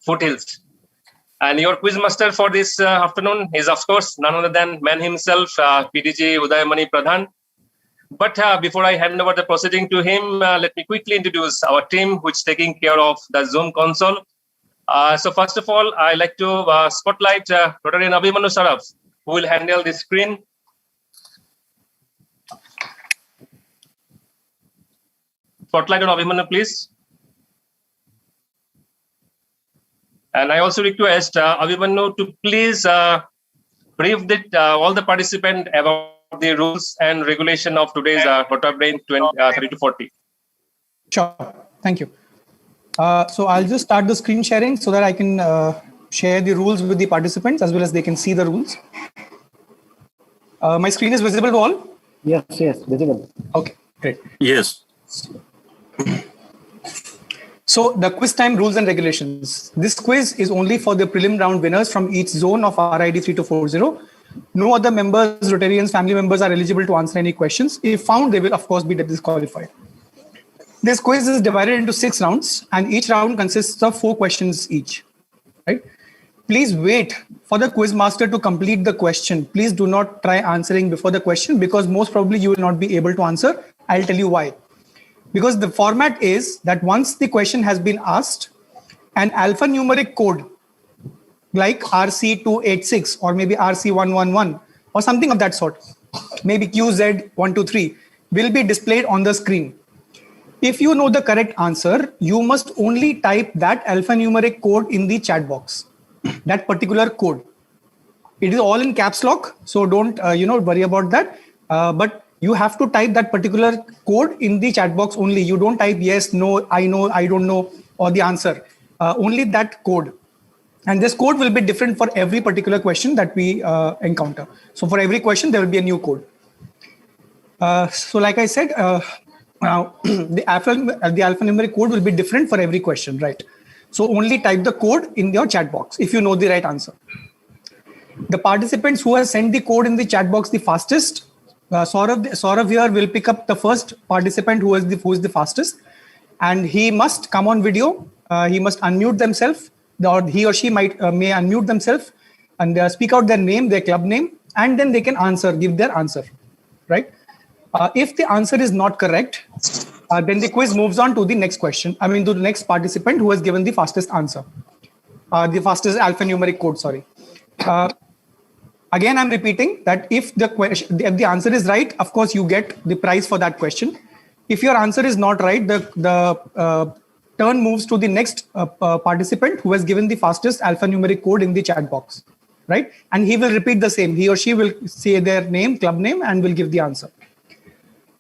foothills. And your quiz master for this afternoon is, of course, none other than man himself, PDG Udayamani Pradhan. But before I hand over the proceeding to him, let me quickly introduce our team, which is taking care of the Zoom console. So first of all, I'd like to spotlight Rotarian Abhimanyu Saraf, who will handle the screen. Spotlight on Abhimanyu, please. And I also request Abhimanyu to please brief all the participants about the rules and regulation of today's RotarBrain 30 to 40. Sure. Thank you. So I'll just start the screen sharing so that I can share the rules with the participants as well as they can see the rules. My screen is visible to all? Yes, visible. Okay, great. Yes. So the quiz time rules and regulations. This quiz is only for the prelim round winners from each zone of RID 3240. No other members, Rotarians, family members are eligible to answer any questions. If found, they will of course be disqualified. This quiz is divided into 6 rounds and each round consists of 4 questions each. Right? Please wait for the quiz master to complete the question. Please do not try answering before the question because most probably you will not be able to answer. I'll tell you why. Because the format is that once the question has been asked, an alphanumeric code like RC286 or maybe RC111 or something of that sort, maybe QZ123 will be displayed on the screen. If you know the correct answer, you must only type that alphanumeric code in the chat box, that particular code. It is all in caps lock, so don't worry about that. But you have to type that particular code in the chat box only. You don't type yes, no, I know, I don't know, or the answer. Only that code. And this code will be different for every particular question that we encounter. So for every question, there will be a new code. So like I said, now the alphanumeric code will be different for every question, right? So only type the code in your chat box if you know the right answer. The participants who have sent the code in the chat box the fastest, Saurav here will pick up the first participant who is the fastest, and he must come on video. He must unmute themselves, or he or she may unmute themselves and speak out their name, their club name, and then they can give their answer, right? If the answer is not correct, then the quiz moves on to the next question. To the next participant who has given the fastest answer, the fastest alphanumeric code. Sorry. Again, I'm repeating that if the answer is right, of course you get the prize for that question. If your answer is not right, the turn moves to the next participant who has given the fastest alphanumeric code in the chat box, right? And he will repeat the same. He or she will say their name, club name, and will give the answer.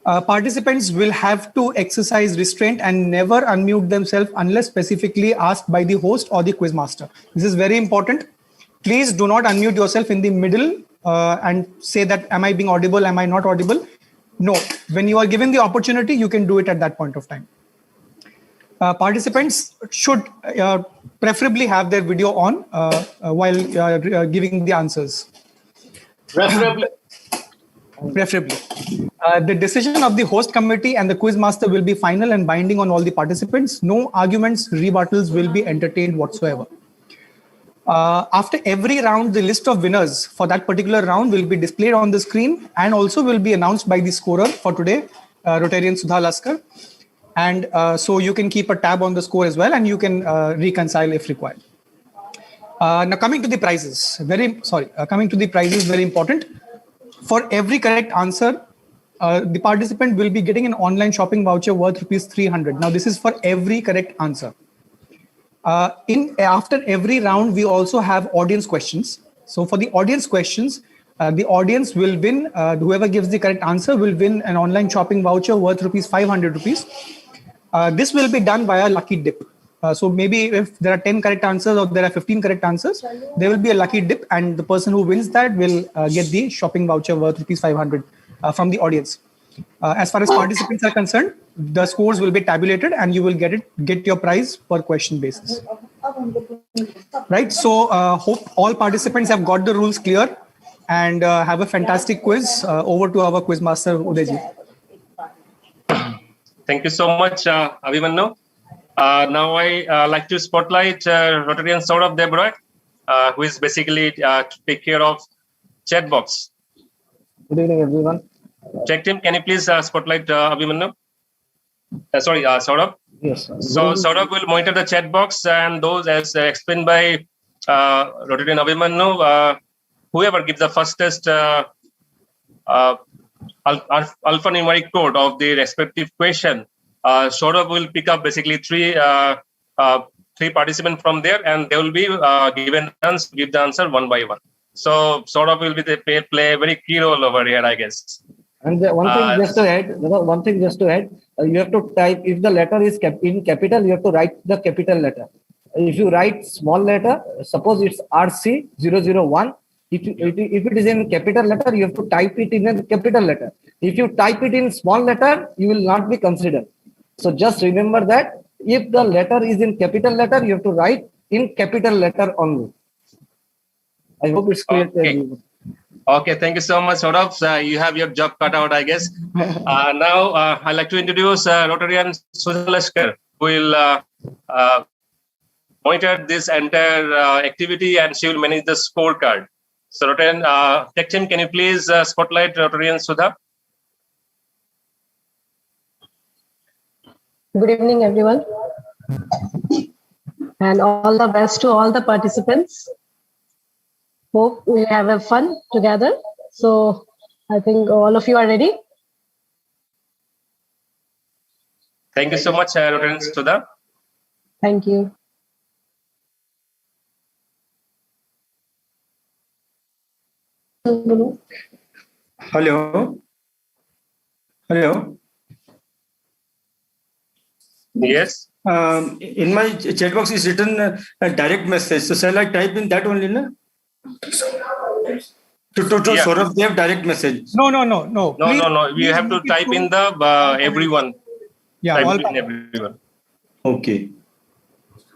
Participants will have to exercise restraint and never unmute themselves unless specifically asked by the host or the quiz master. This is very important. Please do not unmute yourself in the middle and say that, am I being audible? Am I not audible? No. When you are given the opportunity, you can do it at that point of time. Participants should preferably have their video on while giving the answers. Preferably. The decision of the host committee and the quiz master will be final and binding on all the participants. No arguments, rebuttals will be entertained whatsoever. After every round, the list of winners for that particular round will be displayed on the screen and also will be announced by the scorer for today, Rotarian Sudha Laskar. And so you can keep a tab on the score as well, and you can reconcile if required. Now coming to the prizes, very important. For every correct answer, the participant will be getting an online shopping voucher worth ₹300. Now this is for every correct answer. After every round, we also have audience questions. So for the audience questions, the audience will win, whoever gives the correct answer will win an online shopping voucher worth ₹500. This will be done via lucky dip. So maybe if there are 10 correct answers or there are 15 correct answers, there will be a lucky dip and the person who wins that will get the shopping voucher worth ₹500 from the audience. As far as participants are concerned, the scores will be tabulated and you will get your prize per question basis. Right. So hope all participants have got the rules clear and have a fantastic quiz. Over to our quiz master, Udayji. Thank you so much, Abhimanyu. Now I like to spotlight Rotarian Saurabh Debroy, who is basically take care of chat box. Good evening, everyone. Check team, can you please spotlight Abhimanyu? Saurabh. Yes. So Saurabh will monitor the chat box, and those, as explained by Rotarian Abhimanyu, whoever gives the fastest alphanumeric code of the respective question, Saurabh will pick up basically three participants from there, and they will be given chance to give the answer one by one. So Saurabh will be play a very key role over here, I guess. And one thing just to add, you have to type, if the letter is in capital, you have to write the capital letter. If you write small letter, suppose it's RC001, if it is in capital letter, you have to type it in a capital letter. If you type it in small letter, you will not be considered. So just remember that if the letter is in capital letter, you have to write in capital letter only. I hope it's clear to everyone. Okay, thank you so much, Saurabh. You have your job cut out, I guess. Now, I'd like to introduce Rotarian Sudha Lashkar, who will monitor this entire activity, and she will manage the scorecard. So, Rotarian Tech Team, can you please spotlight Rotarian Sudha? Good evening, everyone. And all the best to all the participants. Hope we have a fun together. So I think all of you are ready. Thank you so much, Rotarian Sudha. Thank you. Hello. Hello. Yes. In my chat box is written a direct message. So shall I type in that only, na? To Saurabh, they have direct message. No. No. You have to type in the everyone. Yeah, type all in everyone. Okay.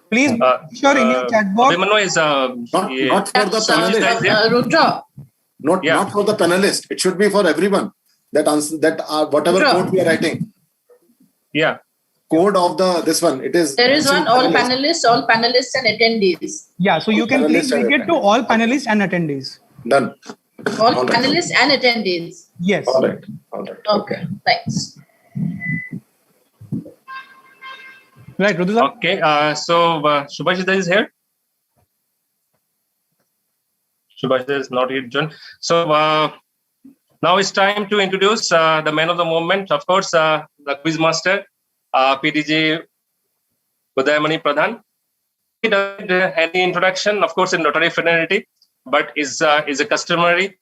Please sure in your chat box. Abhimanyu is not for the panelist. Rudra. Not for the panelist. It should be for everyone. That answer, that whatever code we are writing. Yeah. Code of this one. It is. There is one all panelists and attendees. Yeah, so you can please make it to all panelists and attendees. Done. All panelists and attendees. Yes. All right. Okay. Thanks. Right, Rudra. Okay. So Subhashita is here. Subhashita is not yet joined. So now it's time to introduce the man of the moment. Of course, the quiz master. PDG Udayamani Pradhan. He doesn't any introduction, of course, in Rotary fraternity, but is a customary.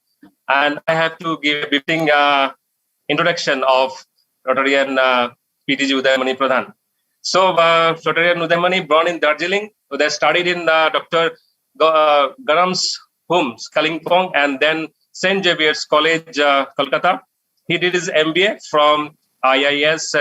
And I have to give a befitting introduction of Rotarian PDG Udayamani Pradhan. So, Rotarian Udayamani, born in Darjeeling, they studied in Dr. Garam's home, Kalimpong, and then St. Xavier's College, Kolkata. He did his MBA from IIS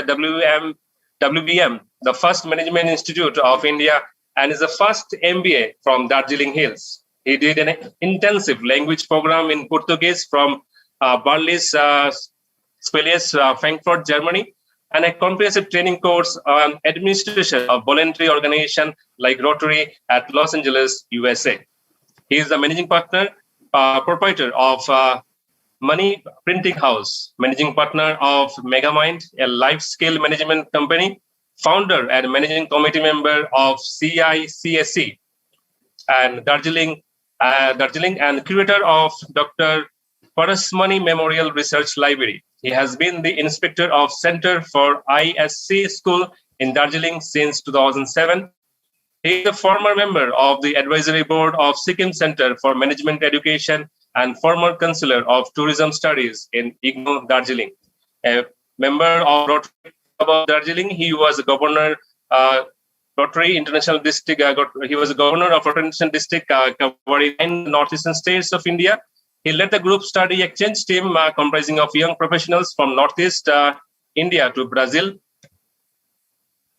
WBM, the first management institute of India, and is the first MBA from Darjeeling Hills. He did an intensive language program in Portuguese from Barlis Spelius, Frankfurt, Germany, and a comprehensive training course on administration of voluntary organization like Rotary at Los Angeles, USA. He is the managing partner, proprietor of Money Printing House, managing partner of Megamind, a life-scale management company, founder and managing committee member of CICSC, and Darjeeling, and curator of Dr. Parasmani Memorial Research Library. He has been the inspector of Center for ISC School in Darjeeling since 2007. He is a former member of the advisory board of Sikkim Center for Management Education and former counselor of tourism studies in IGNOU, Darjeeling. A member of Rotary of Darjeeling, he was a governor, Rotary International District. He was a governor of Rotary International District covering 9 northeastern states of India. He led the group study exchange team comprising of young professionals from Northeast India to Brazil.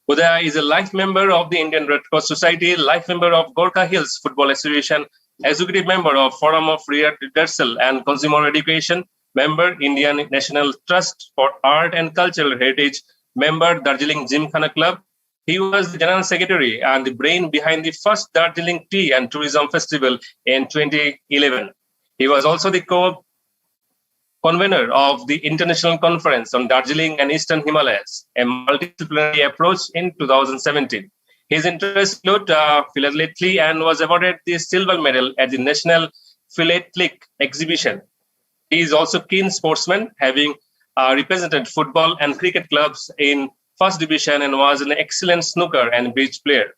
Udaya is a life member of the Indian Red Cross Society, life member of Gorkha Hills Football Association, executive member of Forum of Redressal and Consumer Education, member Indian National Trust for Art and Cultural Heritage, member Darjeeling Gymkhana Club, He was the General Secretary and the brain behind the first Darjeeling Tea and Tourism Festival in 2011. He was also the co-convener of the International Conference on Darjeeling and Eastern Himalayas, a multidisciplinary approach in 2017. His interests include philately and was awarded the silver medal at the National Philatelic Exhibition. He is also a keen sportsman, having represented football and cricket clubs in first division and was an excellent snooker and bridge player.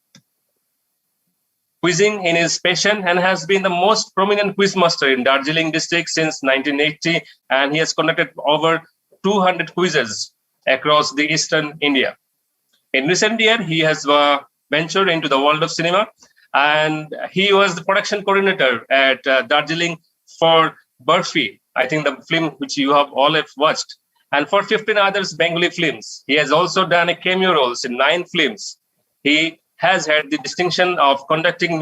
Quizzing in his passion and has been the most prominent quizmaster in Darjeeling district since 1980, and he has conducted over 200 quizzes across the eastern India. In recent years, he has ventured into the world of cinema, and he was the production coordinator at Darjeeling for Burfi, I think the film which you have all have watched, and for 15 others Bengali films. He has also done a cameo roles in 9 films. He has had the distinction of conducting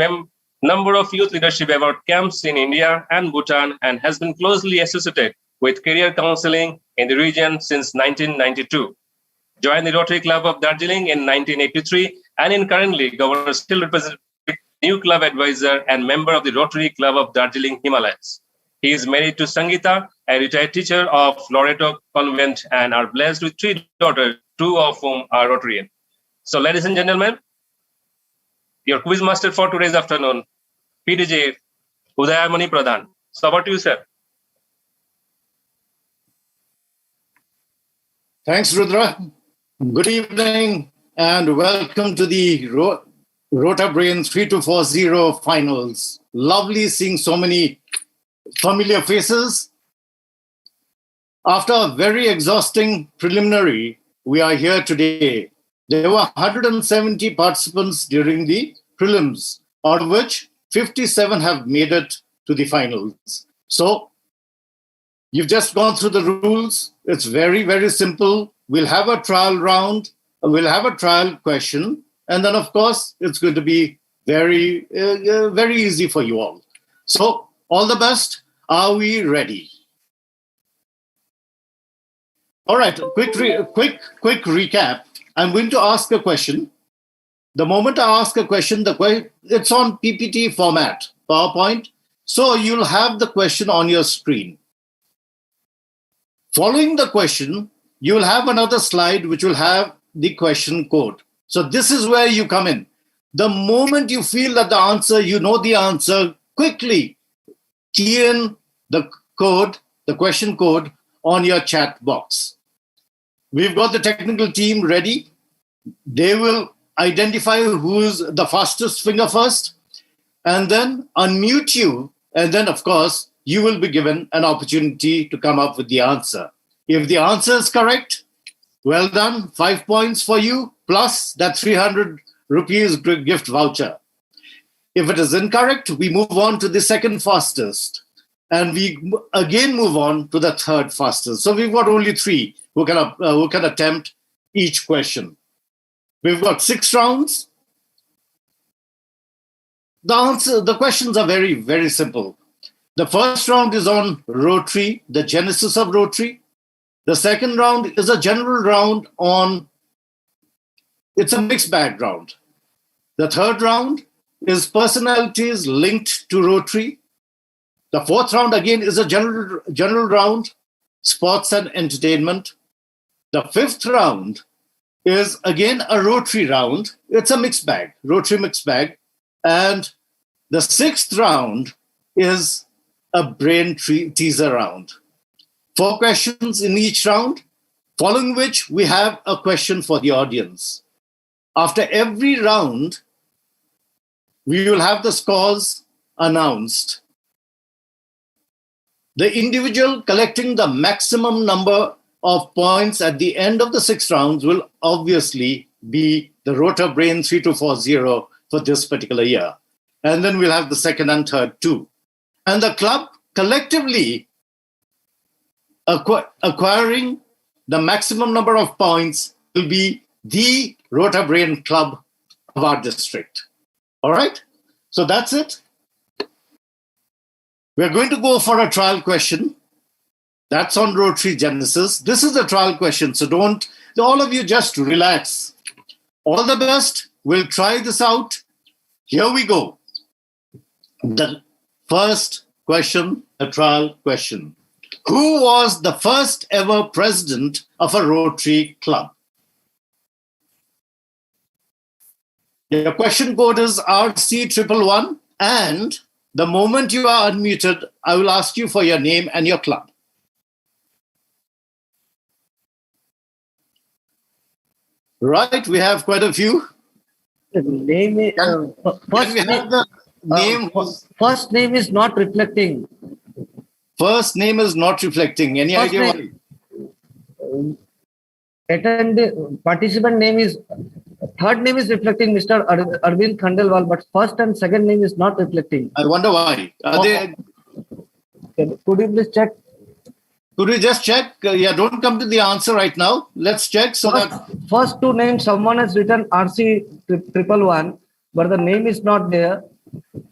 number of youth leadership award camps in India and Bhutan, and has been closely associated with career counseling in the region since 1992. Joined the Rotary Club of Darjeeling in 1983, and in currently Governor still represents new club advisor and member of the Rotary Club of Darjeeling Himalayas. He is married to Sangeeta, a retired teacher of Loreto Convent, and are blessed with 3 daughters, 2 of whom are Rotarian. So, ladies and gentlemen, your quiz master for today's afternoon, PDJ Udayamani Pradhan. So, over to you, sir. Thanks, Rudra. Good evening and welcome to the Rota Brain 3240 finals. Lovely seeing so many familiar faces. After a very exhausting preliminary, we are here today. There were 170 participants during the prelims, out of which 57 have made it to the finals. So you've just gone through the rules. It's very, very simple. We'll have a trial round. We'll have a trial question. And then, of course, it's going to be very, very easy for you all. So all the best. Are we ready? All right, quick recap. I'm going to ask a question. The moment I ask a question, it's on PPT format, PowerPoint. So you'll have the question on your screen. Following the question, you'll have another slide which will have the question code. So this is where you come in. The moment you feel that the answer, you know the answer, quickly key in the code, the question code on your chat box. We've got the technical team ready. They will identify who's the fastest finger first, and then unmute you. And then, of course, you will be given an opportunity to come up with the answer. If the answer is correct, well done, 5 points for you, plus that 300 rupees gift voucher. If it is incorrect, we move on to the second fastest. And we again move on to the third fastest. So we've got only 3 who can attempt each question. We've got 6 rounds. The questions are very, very simple. The first round is on Rotary, the genesis of Rotary. The second round is a general round on, it's a mixed bag round. The third round is personalities linked to Rotary. The fourth round, again, is a general round, sports and entertainment. The fifth round is, again, a Rotary round. It's a mixed bag, Rotary mixed bag. And the sixth round is a brain teaser round. 4 questions in each round, following which we have a question for the audience. After every round, we will have the scores announced. The individual collecting the maximum number of points at the end of the 6 rounds will obviously be the Rota Brain 3240 for this particular year. And then we'll have the second and third too. And the club collectively acquiring the maximum number of points will be the Rota Brain Club of our district. All right? So that's it. We're going to go for a trial question. That's on Rotary Genesis. This is a trial question, so all of you just relax. All the best. We'll try this out. Here we go. The first question, a trial question. Who was the first ever president of a Rotary Club? Your question code is RC111, and the moment you are unmuted, I will ask you for your name and your club. Right, we have quite a few. The name is, Can we have the name? first name is not reflecting. First name is not reflecting. Any First idea? name. Participant name is, third name is reflecting Mr. Arvind Khandelwal, but first and second name is not reflecting. I wonder why. Are they, Could you please check? could we just check? Yeah, don't come to the answer right now. Let's check so that. First two names, someone has written RC111, but the name is not there.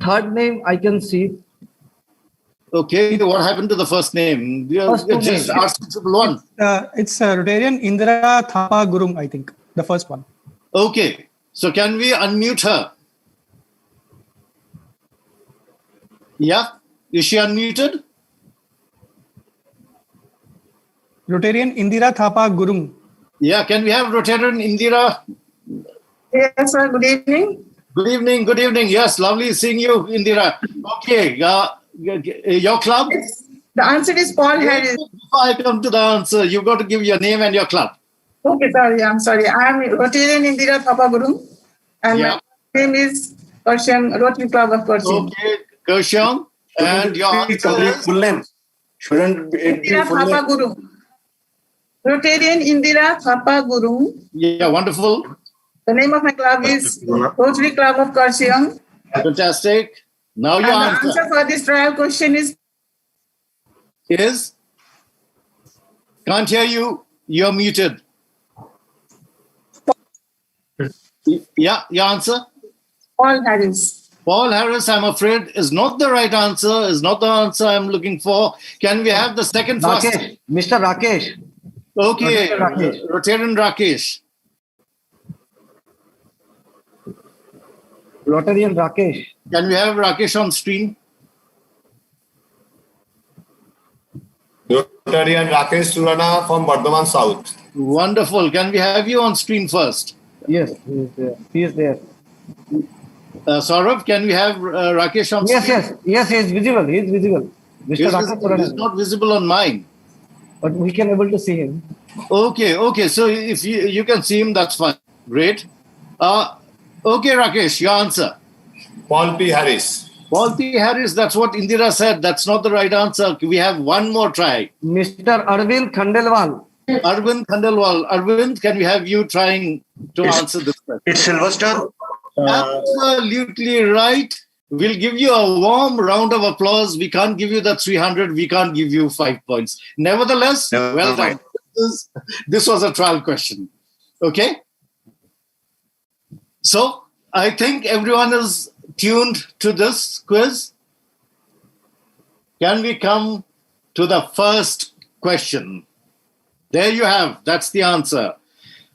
Third name I can see. Okay, what happened to the first name? First two Just names. RC111. It's Rotarian Indira Thapa Gurung, I think, the first one. Okay, so can we unmute her? Yeah, is she unmuted? Rotarian Indira Thapa Gurung. Yeah, can we have Rotarian Indira? Yes, sir. Good evening. Good evening, good evening. Yes, lovely seeing you, Indira. Okay, your club? The answer is Paul Harris. Before I come to the answer, you've got to give your name and your club. Okay, sorry. I'm sorry. I am Rotarian Indira Thapa Gurung, and Yeah. my name is Persian Rotary Club of Persian. Okay, Kersham. And your answer is? Full name. Shouldn't it be Indira full Thapa name? Gurung. Rotarian Indira Thapa Gurung. Yeah, wonderful. The name of my club is Rotary Club of Kurseong. Fantastic. Now And your the answer answer for this trial question is is? Can't hear you. You're muted. Yeah, your answer? Paul Harris. Paul Harris, I'm afraid, is not the right answer, is not the answer I'm looking for. Can we have the second first? Rakesh, Mr. Rakesh. Okay, Rotarian Rakesh. Rotarian Rakesh. Rotarian Rakesh. Can we have Rakesh on screen? Rotarian Rakesh Surana from Bardhaman South. Wonderful. Can we have you on screen first? Yes, he is there. He is there. Saurabh, can we have Rakesh on screen? Yes, he is visible. He is visible. Mr. Rakesh He's Surana. not visible on mine. But we can able to see him. Okay. So if you can see him, that's fine. Great. Okay, Rakesh, your answer. Paul P. Harris. Paul P. Harris, that's what Indira said. That's not the right answer. We have one more try. Mr. Arvind Khandelwal. Arvind Khandelwal. Arvind, can we have you trying to answer this question? It's Sylvester. Absolutely right. We'll give you a warm round of applause. We can't give you the 300. We can't give you 5 points. Nevertheless, Never well mind. done. This was a trial question. Okay? So, I think everyone is tuned to this quiz. Can we come to the first question? There you have. That's the answer.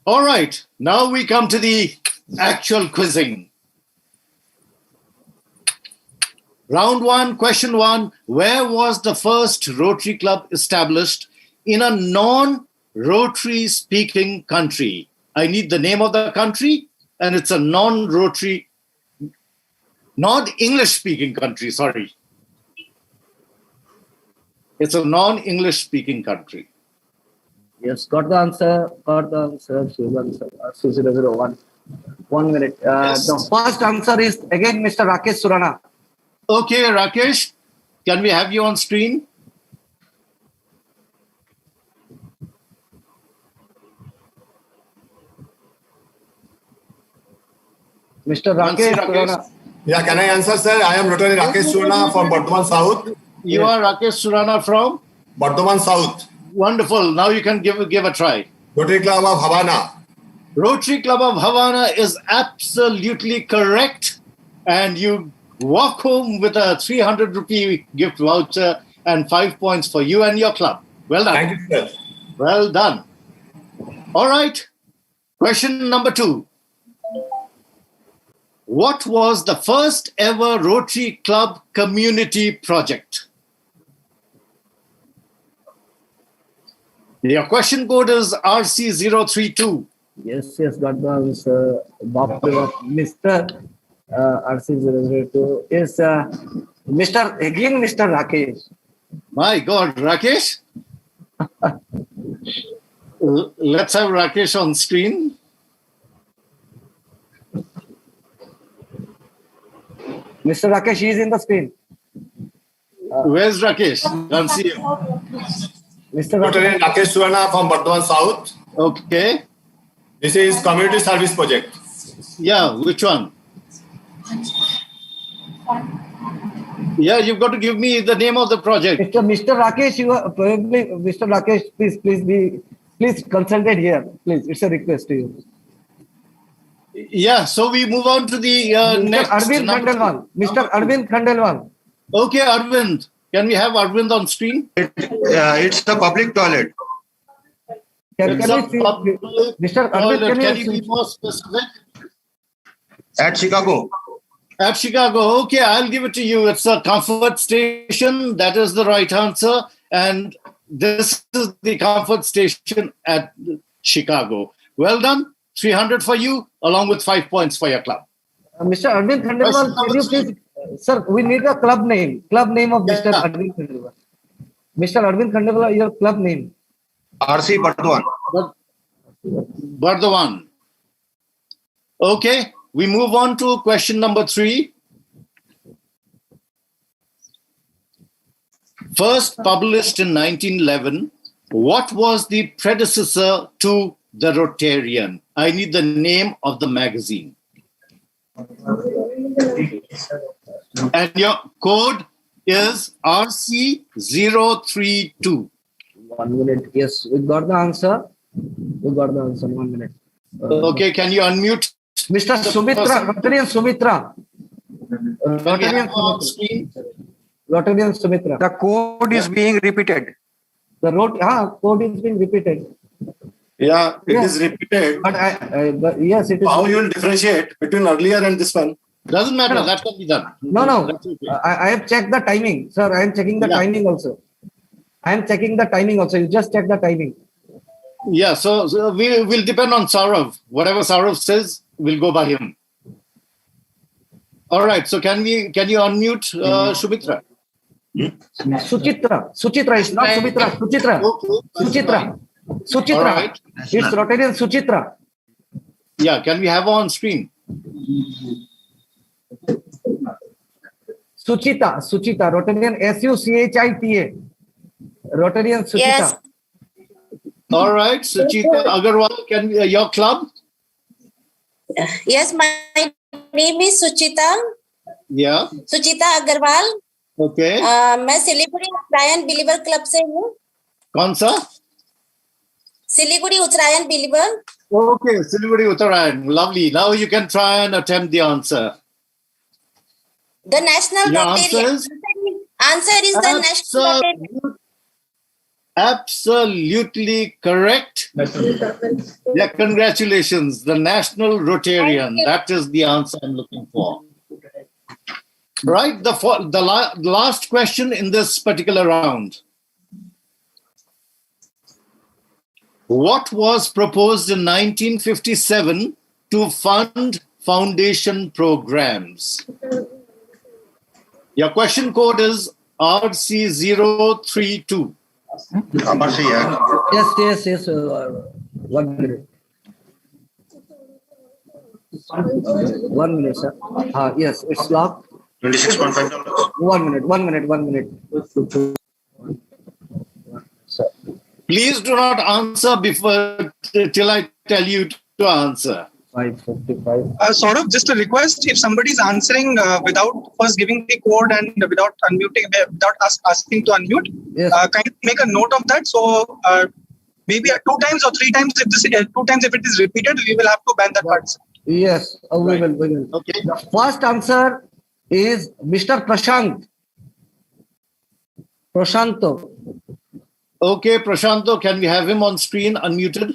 All right. Now we come to the actual quizzing. Round one, question one. Where was the first Rotary Club established in a non-Rotary speaking country? I need the name of the country, and it's a non-Rotary, non-English speaking country, sorry. It's a non-English speaking country. Yes, got the answer. 001. 1 minute. Yes. The first answer is again Mr. Rakesh Surana. Okay, Rakesh, can we have you on screen? Mr. Rakesh Surana. Yeah, can I answer, sir? I am Rotary Rakesh Surana from Bardhaman South. You are Rakesh Surana from? Bardhaman South. Wonderful. Now you can give a try. Rotary Club of Havana. Rotary Club of Havana is absolutely correct. And you walk home with a 300 rupee gift voucher and 5 points for you and your club. Well done. Thank you, sir. Well done. All right. Question number two. What was the first ever Rotary Club community project? Your question code is RC032. Yes, got the answer. Mr. RC002 is Mr. Rakesh. My God, Rakesh? Let's have Rakesh on screen. Mr. Rakesh is in the screen. Where's Rakesh? Can't see him. Mr. Dr. Rakesh Suvarna from Bardhaman South. Okay. This is community service project. Yeah, which one? Yeah, you've got to give me the name of the project. Mr. Rakesh, you are probably Mr. Rakesh. Please consulted here. Please, it's a request to you. Yeah, so we move on to the next. Arvind Khandelwal. Mr. Arvind Khandelwal. Okay, Arvind. Can we have Arvind on screen? It's the public toilet. Can we see, Mr. Arvind, can you be more specific? At Chicago. At Chicago. Okay, I'll give it to you. It's a comfort station. That is the right answer. And this is the comfort station at Chicago. Well done. 300 for you, along with 5 points for your club. Mr. Arvind Khandelwal, can you please, sir, we need a club name. Club name of Mr. Arvind Khandelwal. Mr. Arvind Khandelwal, your club name. RC Bardhaman. Bardhaman. Okay, we move on to question number 3. First published in 1911, what was the predecessor to the Rotarian? I need the name of the magazine. And your code is RC032. 1 minute. Yes, we got the answer. 1 minute. Okay, can you unmute? Mr. Sumitra, Rotarian Sumitra. Rotarian Sumitra. The code is being repeated. The code is being repeated. Yeah, it is repeated. But yes, it is. How you will differentiate between earlier and this one? Doesn't matter. That can be done. No. I have checked the timing, sir. I am checking the timing also. You just check the timing. Yeah, so we will depend on Saurav. Whatever Saurav says, we'll go by him. All right. So can you unmute Sumitra? Suchitra is not Sumitra. Suchitra. Right. It's Rotarian Suchitra. Yeah, can we have her on screen? Suchita, Rotarian Suchita. Rotarian Suchita. Yes. All right, Suchita Agarwal, your club? Yes, my name is Suchita. Yeah. Suchita Agarwal. Okay. मैं सिलीगुड़ी उत्तरायण believer club से हूँ. कौन सा? सिलीगुड़ी उत्तरायण believer. Okay, Siliguri Uttarayan. Lovely. Now you can try and attempt the answer. The national Your Rotarian. Answer is the national Rotarian. Absolutely correct. Yeah, congratulations. The National Rotarian. That is the answer I'm looking for. Right. The last question in this particular round. What was proposed in 1957 to fund foundation programs? Your question code is RC032. Yes. 1 minute. 1 minute, sir. Yes, it's locked. $26.5. 1 minute. Sir. Please do not answer till I tell you to answer. 5:55. Sort of just a request, if somebody is answering without first giving the code and without unmuting, without us asking to unmute, Yes. kind of make a note of that. So maybe 2 times or 3 times, if it is repeated, we will have to ban that participant. Yes, we will. Okay. The first answer is Mr. Prashanto. Okay, Prashanto, can we have him on screen unmuted?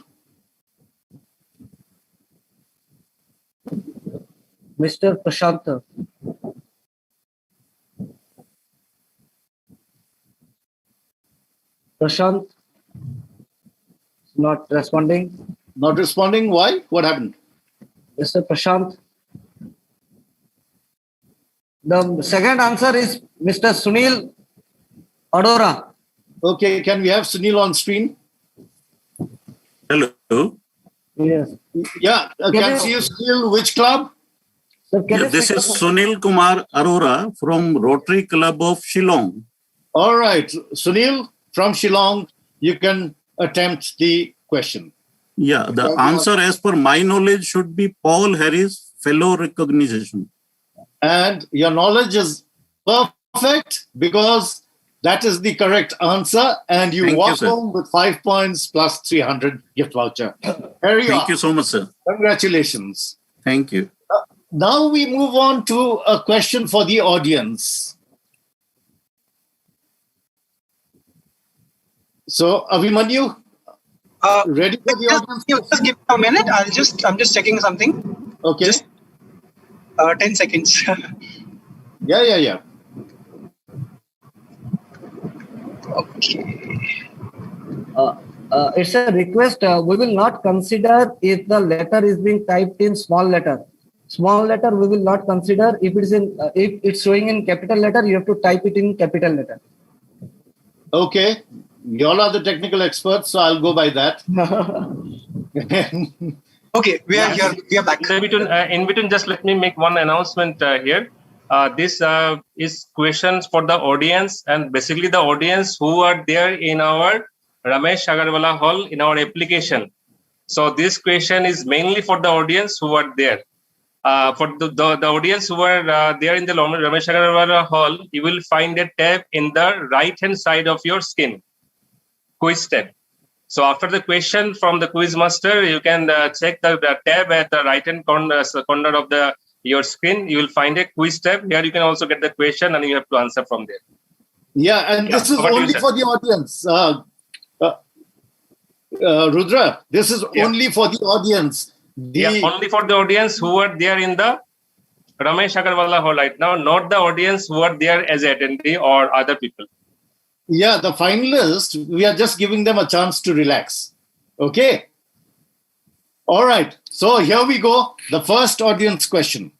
Mr. Prashant. Prashant not responding. Not responding. Why? What happened? Mr. Prashant. The second answer is Mr. Sunil Adora. Okay, can we have Sunil on screen? Hello. Yes. Yeah, can see you, Sunil. Which club? Sir, Yeah, this is Sunil Kumar Arora from Rotary Club of Shillong. All right, Sunil from Shillong, you can attempt the question. Yeah, the answer as per my knowledge should be Paul Harris Fellow Recognition. And your knowledge is perfect because that is the correct answer. And you Thank walk you, sir. home with 5 points plus 300 gift voucher. Here you Thank are. you so much, sir. Congratulations. Thank you. Now we move on to a question for the audience. So, Abhimanyu, ready for the audience? Just give me a minute. I'm just checking something. Okay. Just 10 seconds. Yeah. Okay. It's a request. We will not consider if the letter is being typed in small letter. Small letter we will not consider. If it's in if it's showing in capital letter, you have to type it in capital letter. Okay. You all are the technical experts, so I'll go by that. Okay, we are here. We are back. In between, just let me make one announcement here. This is questions for the audience, and basically the audience who are there in our Ramesh Agarwala Hall in our application. So this question is mainly for the audience who are there. For the audience who are there in the Ramesh Agarwala Hall, you will find a tab in the right-hand side of your screen, quiz tab. So after the question from the quiz master, you can check the tab at the right-hand corner of your screen. You will find a quiz tab. Here you can also get the question and you have to answer from there. Yeah, and this is only for the audience. Rudra, this is only for the audience. Only for the audience who are there in the Ramesh Agarwala Hall right now, not the audience who are there as attendee or other people. Yeah, the finalists, we are just giving them a chance to relax. Okay? All right. So here we go. The first audience question.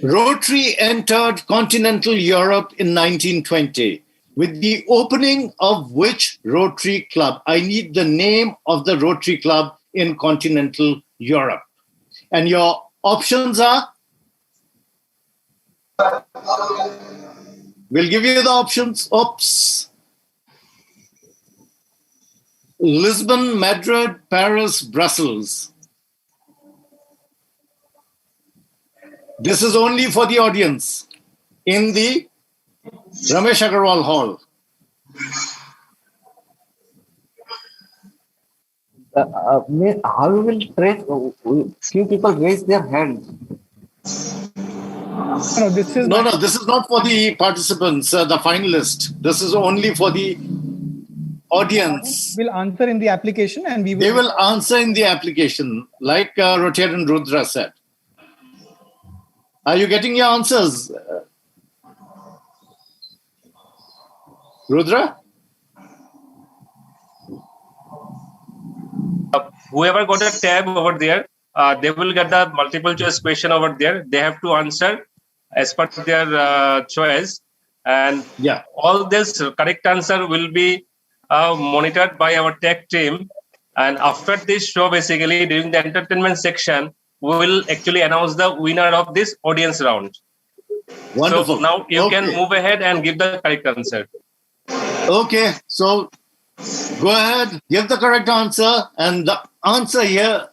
Rotary entered continental Europe in 1920 with the opening of which Rotary Club? I need the name of the Rotary Club in continental Europe. And your options are? We'll give you the options. Oops. Lisbon, Madrid, Paris, Brussels. This is only for the audience in the Ramesh Agarwal Hall. How we will trace? Few people raise their hands. No, this is this is not for the participants, the finalists. This is only for the audience. We'll answer in the application and we will. They will answer in the application, like Rotarian Rudra said. Are you getting your answers? Rudra? Whoever got a tab over there, they will get the multiple choice question over there. They have to answer as per their choice. And all this correct answer will be monitored by our tech team. And after this show, basically, during the entertainment section, we will actually announce the winner of this audience round. Wonderful. So now you can move ahead and give the correct answer. Okay, so go ahead, give the correct answer. And the answer here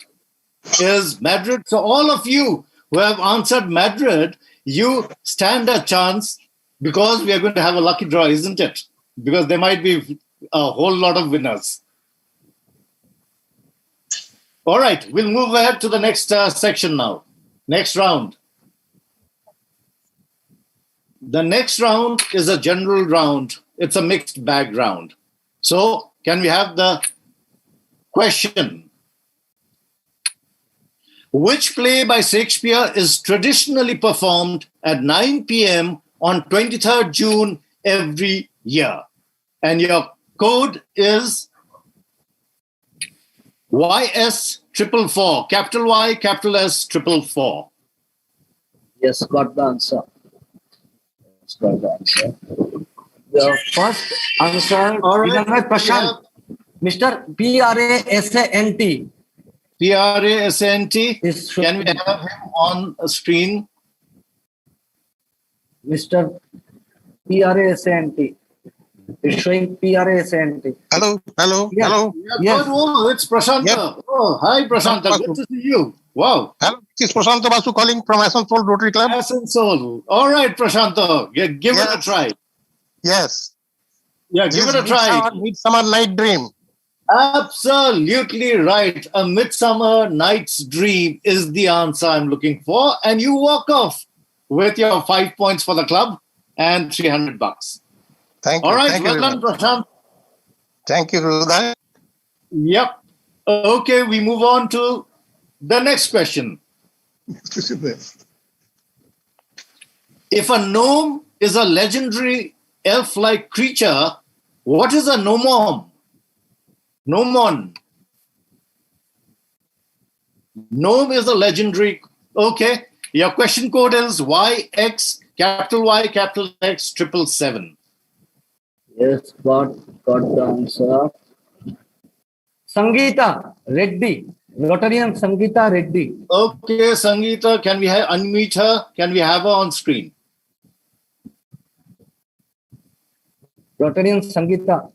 is Madrid. So all of you who have answered Madrid, you stand a chance because we are going to have a lucky draw, isn't it? Because there might be a whole lot of winners. All right, we'll move ahead to the next section now. Next round. The next round is a general round. It's a mixed bag round. So can we have the question? Which play by Shakespeare is traditionally performed at 9 p.m. on 23rd June every year? And your code is YS444, capital Y, capital S, 444. Yes, got the answer. Yes, got the answer. The first answer, All right. given by Prashant, Mr. PRASANT. PRASANT. Can we have him on a screen? Mr. PRASANT. It's showing PRASANT. Hello. Yeah. Hello. Yes. Oh, it's Prashanta. Yep. Oh, hi, Prashanta. Good to see you. Wow. Hello. This is Prashanta Basu calling from Asansol Rotary Club. Asansol. All right, Prashanta. Yeah, give it a try. Yes. Yeah, give it a try. Midsummer Night Dream. Absolutely right. A Midsummer Night's Dream is the answer I'm looking for. And you walk off with your 5 points for the club and $300. Thank you. All right, Thank well you done, Prashant. Thank you, Gurudev. Yep. Okay, we move on to the next question. If a gnome is a legendary elf-like creature, what is a gnomon? Gnomon. Gnome is a legendary. Okay, your question code is YX, capital Y, capital X, 777. Yes, got the answer. Sangeeta Reddy, Rotarian Sangeeta Reddy. Okay, Sangeeta, can we unmute her? Can we have her on screen? Rotarian Sangeeta.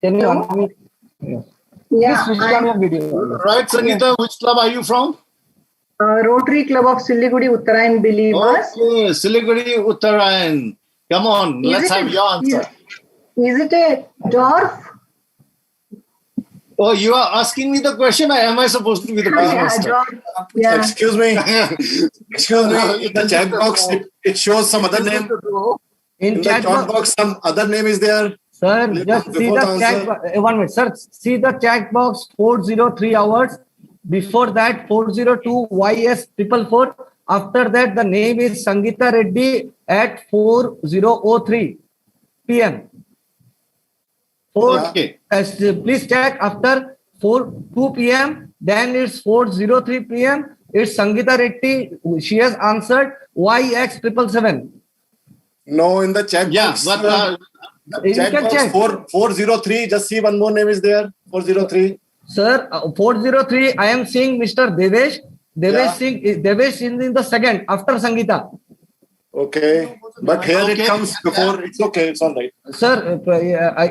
Can you unmute? Yes. Yeah, Please switch on your video. Right, Sangeeta, which club are you from? Rotary Club of Siliguri Uttarayan Believers. Okay, Siliguri Uttarayan. Come on, let's have your answer. Is it a dwarf? Oh, you are asking me the question, or am I supposed to be the quizmaster? Yeah. Excuse me. Excuse me. In the chat box, it shows some other name. In the chat box, some other name is there. Sir, just see the chat box. 1 minute, sir. See the chat box 403 hours. Before that, 402 YS444. After that, the name is Sangeeta Reddy at 4003 p.m. Okay. Please check after 2 p.m. Then it's 403 p.m. It's Sangeeta Reddy. She has answered YX777. No, in the chat box. but you chat can box check. 403. Just see one more name is there. 403. Sir, 403. I am seeing Mr. Devesh. Devesh is in the second after Sangeeta. Okay, but here it comes before. It's okay. It's all right. Sir,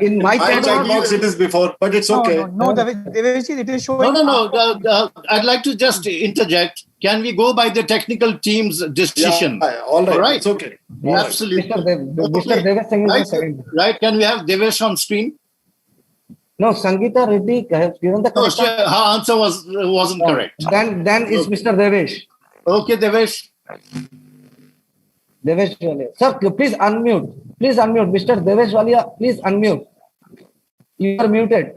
in my chat box it is before, but it's okay. No, Devesh, it is showing. No. I'd like to just interject. Can we go by the technical team's decision? Yeah, all right. It's okay. All right. Absolutely. Mr. Devesh Singh is the second. Right. Can we have Devesh on screen? No, Sangeeta Reddy has given the correct answer. Her answer wasn't correct. Then it's Mr. Devesh. Okay, Devesh. Devesh Walia. Sir, please unmute. Please unmute. Mr. Devesh Walia, please unmute. You are muted.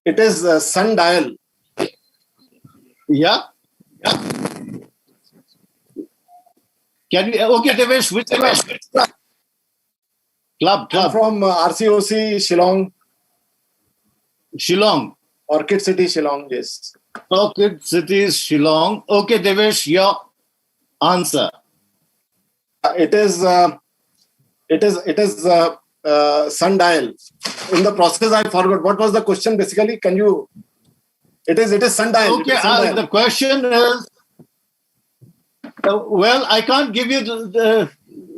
It is sundial. Yeah. Can we? Okay, Devesh. Which club? Club. I'm from RCOC Shillong. Shillong. Orchid City, Shillong. Yes. Orchid City, Shillong. Okay, Devesh, your answer. It is sundial. In the process, I forgot what was the question. Basically, can you? It is sundial. Okay, the question is. Well, I can't give you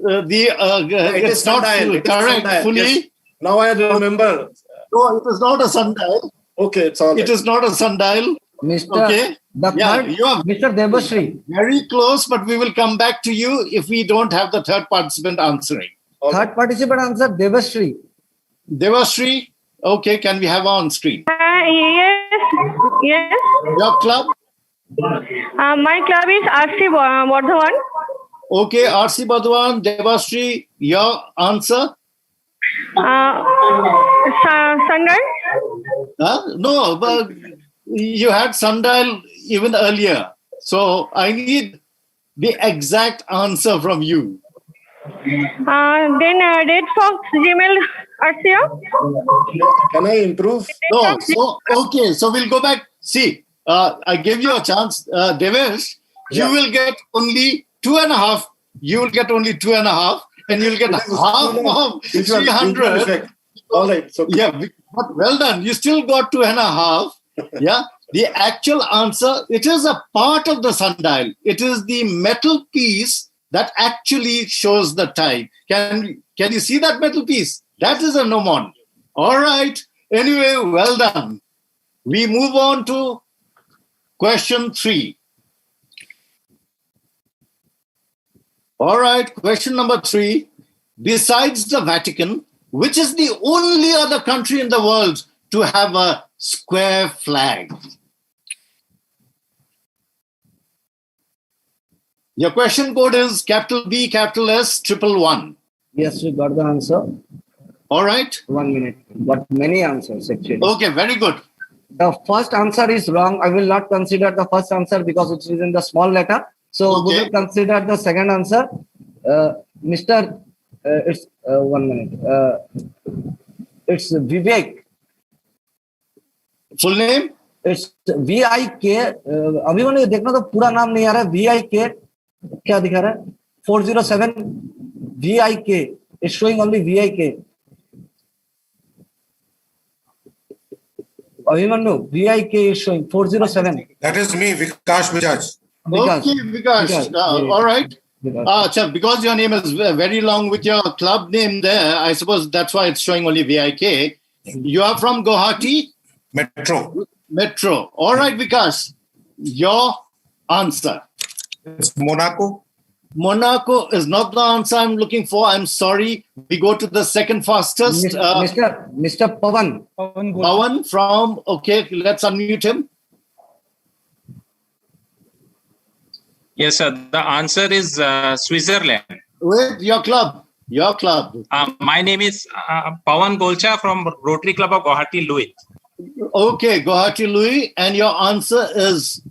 it's not correct fully. Yes. Now I remember. No, it is not a sundial. Okay, it's all right. It is not a sundial. Mr. Okay. You are Mr. Debashri. Very close, but we will come back to you if we don't have the third participant answering. Third participant answer, Debashri. Devashri, okay, can we have her on screen? Yes. Your club? My club is RC Bardhaman. Okay, RC Bardhaman, Devashri, your answer? Sundial? No, but you had sundial even earlier. So I need the exact answer from you. Then Red Fox Gmail Arcia. Can I improve? No. So okay. So we'll go back. See, I gave you a chance, Devesh. You will get only 2.5. You will get only 2.5, and you'll get half of 300. All right. So yeah, but well done. You still got 2.5. Yeah. The actual answer, it is a part of the sundial. It is the metal piece that actually shows the time. Can you see that metal piece? That is a gnomon. All right. Anyway, well done. We move on to question 3. All right. Question number 3. Besides the Vatican, which is the only other country in the world to have a square flag? Your question code is capital B, capital S, 111. Yes, we got the answer. All right. 1 minute. But many answers actually. Okay, very good. The first answer is wrong. I will not consider the first answer because it is in the small letter. So we will consider the second answer. Mr. It's 1 minute. It's Vivek. Full name? It's VIK. Abhimanyu देखना तो पूरा नाम नहीं आ रहा है. VIK क्या दिखा रहा है? 407 VIK. It's showing only VIK. Abhimanyu, VIK is showing 407. That is me, Vikash Bajaj. Okay, Vikash. All right. Because your name is very long with your club name there, I suppose that's why it's showing only VIK. You are from Guwahati? Metro. All right, Vikash. Your answer. It's Monaco. Monaco is not the answer I'm looking for. I'm sorry. We go to the second fastest. Mr. Pawan. Pawan from, okay, let's unmute him. Yes, sir. The answer is Switzerland. With your club. My name is Pawan Golcha from Rotary Club of Guwahati, Louis. Okay, Guwahati, Louis. And your answer is?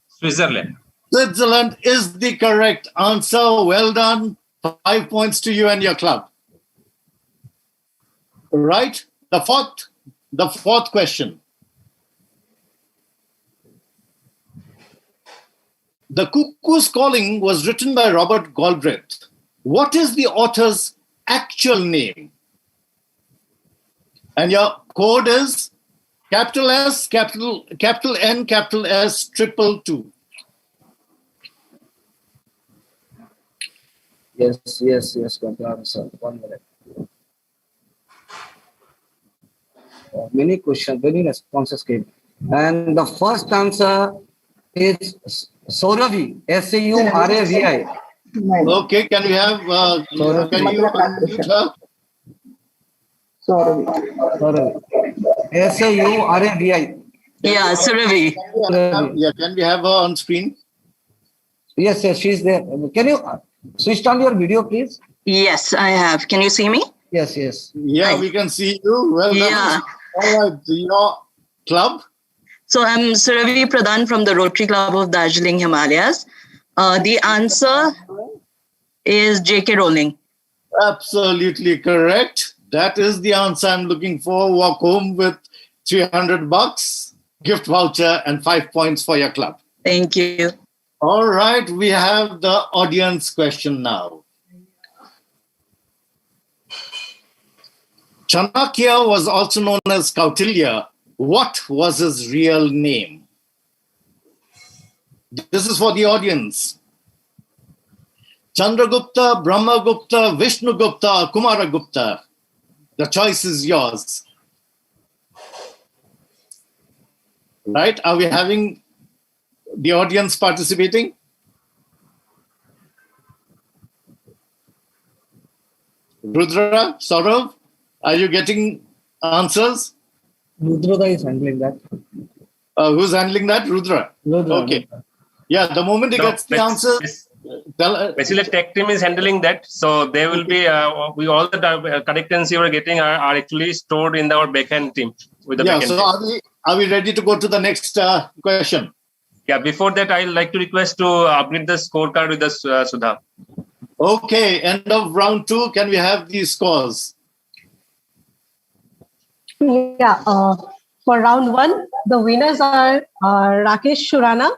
Switzerland. Switzerland is the correct answer. Well done. 5 points to you and your club. Right. The fourth question. The Cuckoo's Calling was written by Robert Galbraith. What is the author's actual name? And your code is capital S, capital N, capital S, 222. Yes, got the answer. 1 minute. Many questions, many responses came. And the first answer is Sauravi, Sauravi. Okay, can we have, can you unmute her? Sauravi. Sauravi. Yeah, Sauravi. Yeah, can we have her on screen? Yes, she's there. Can you switch on your video, please? Yes, I have. Can you see me? Yes. Yeah, we can see you. Well done. Yeah. All right, your club? So I'm Sauravi Pradhan from the Rotary Club of Darjeeling Himalayas. The answer is J.K. Rowling. Absolutely correct. That is the answer I'm looking for. Walk home with $300, gift voucher, and 5 points for your club. Thank you. All right, we have the audience question now. Chanakya was also known as Kautilya. What was his real name? This is for the audience. Chandragupta, Brahmagupta, Vishnugupta, Kumaragupta. The choice is yours. Right? Are we having the audience participating? Rudra, Saurav, are you getting answers? Rudra is handling that. Who's handling that? Rudra. Okay. Yeah, the moment he gets the answer. Basically, tech team is handling that. So they will be, all the connections you are getting are actually stored in our backend team. With the backend so team. Are we ready to go to the next question? Yeah, before that, I'd like to request to update the scorecard with us, Sudha. Okay, end of round 2. Can we have these scores? Yeah. For round 1, the winners are Rakesh Shurana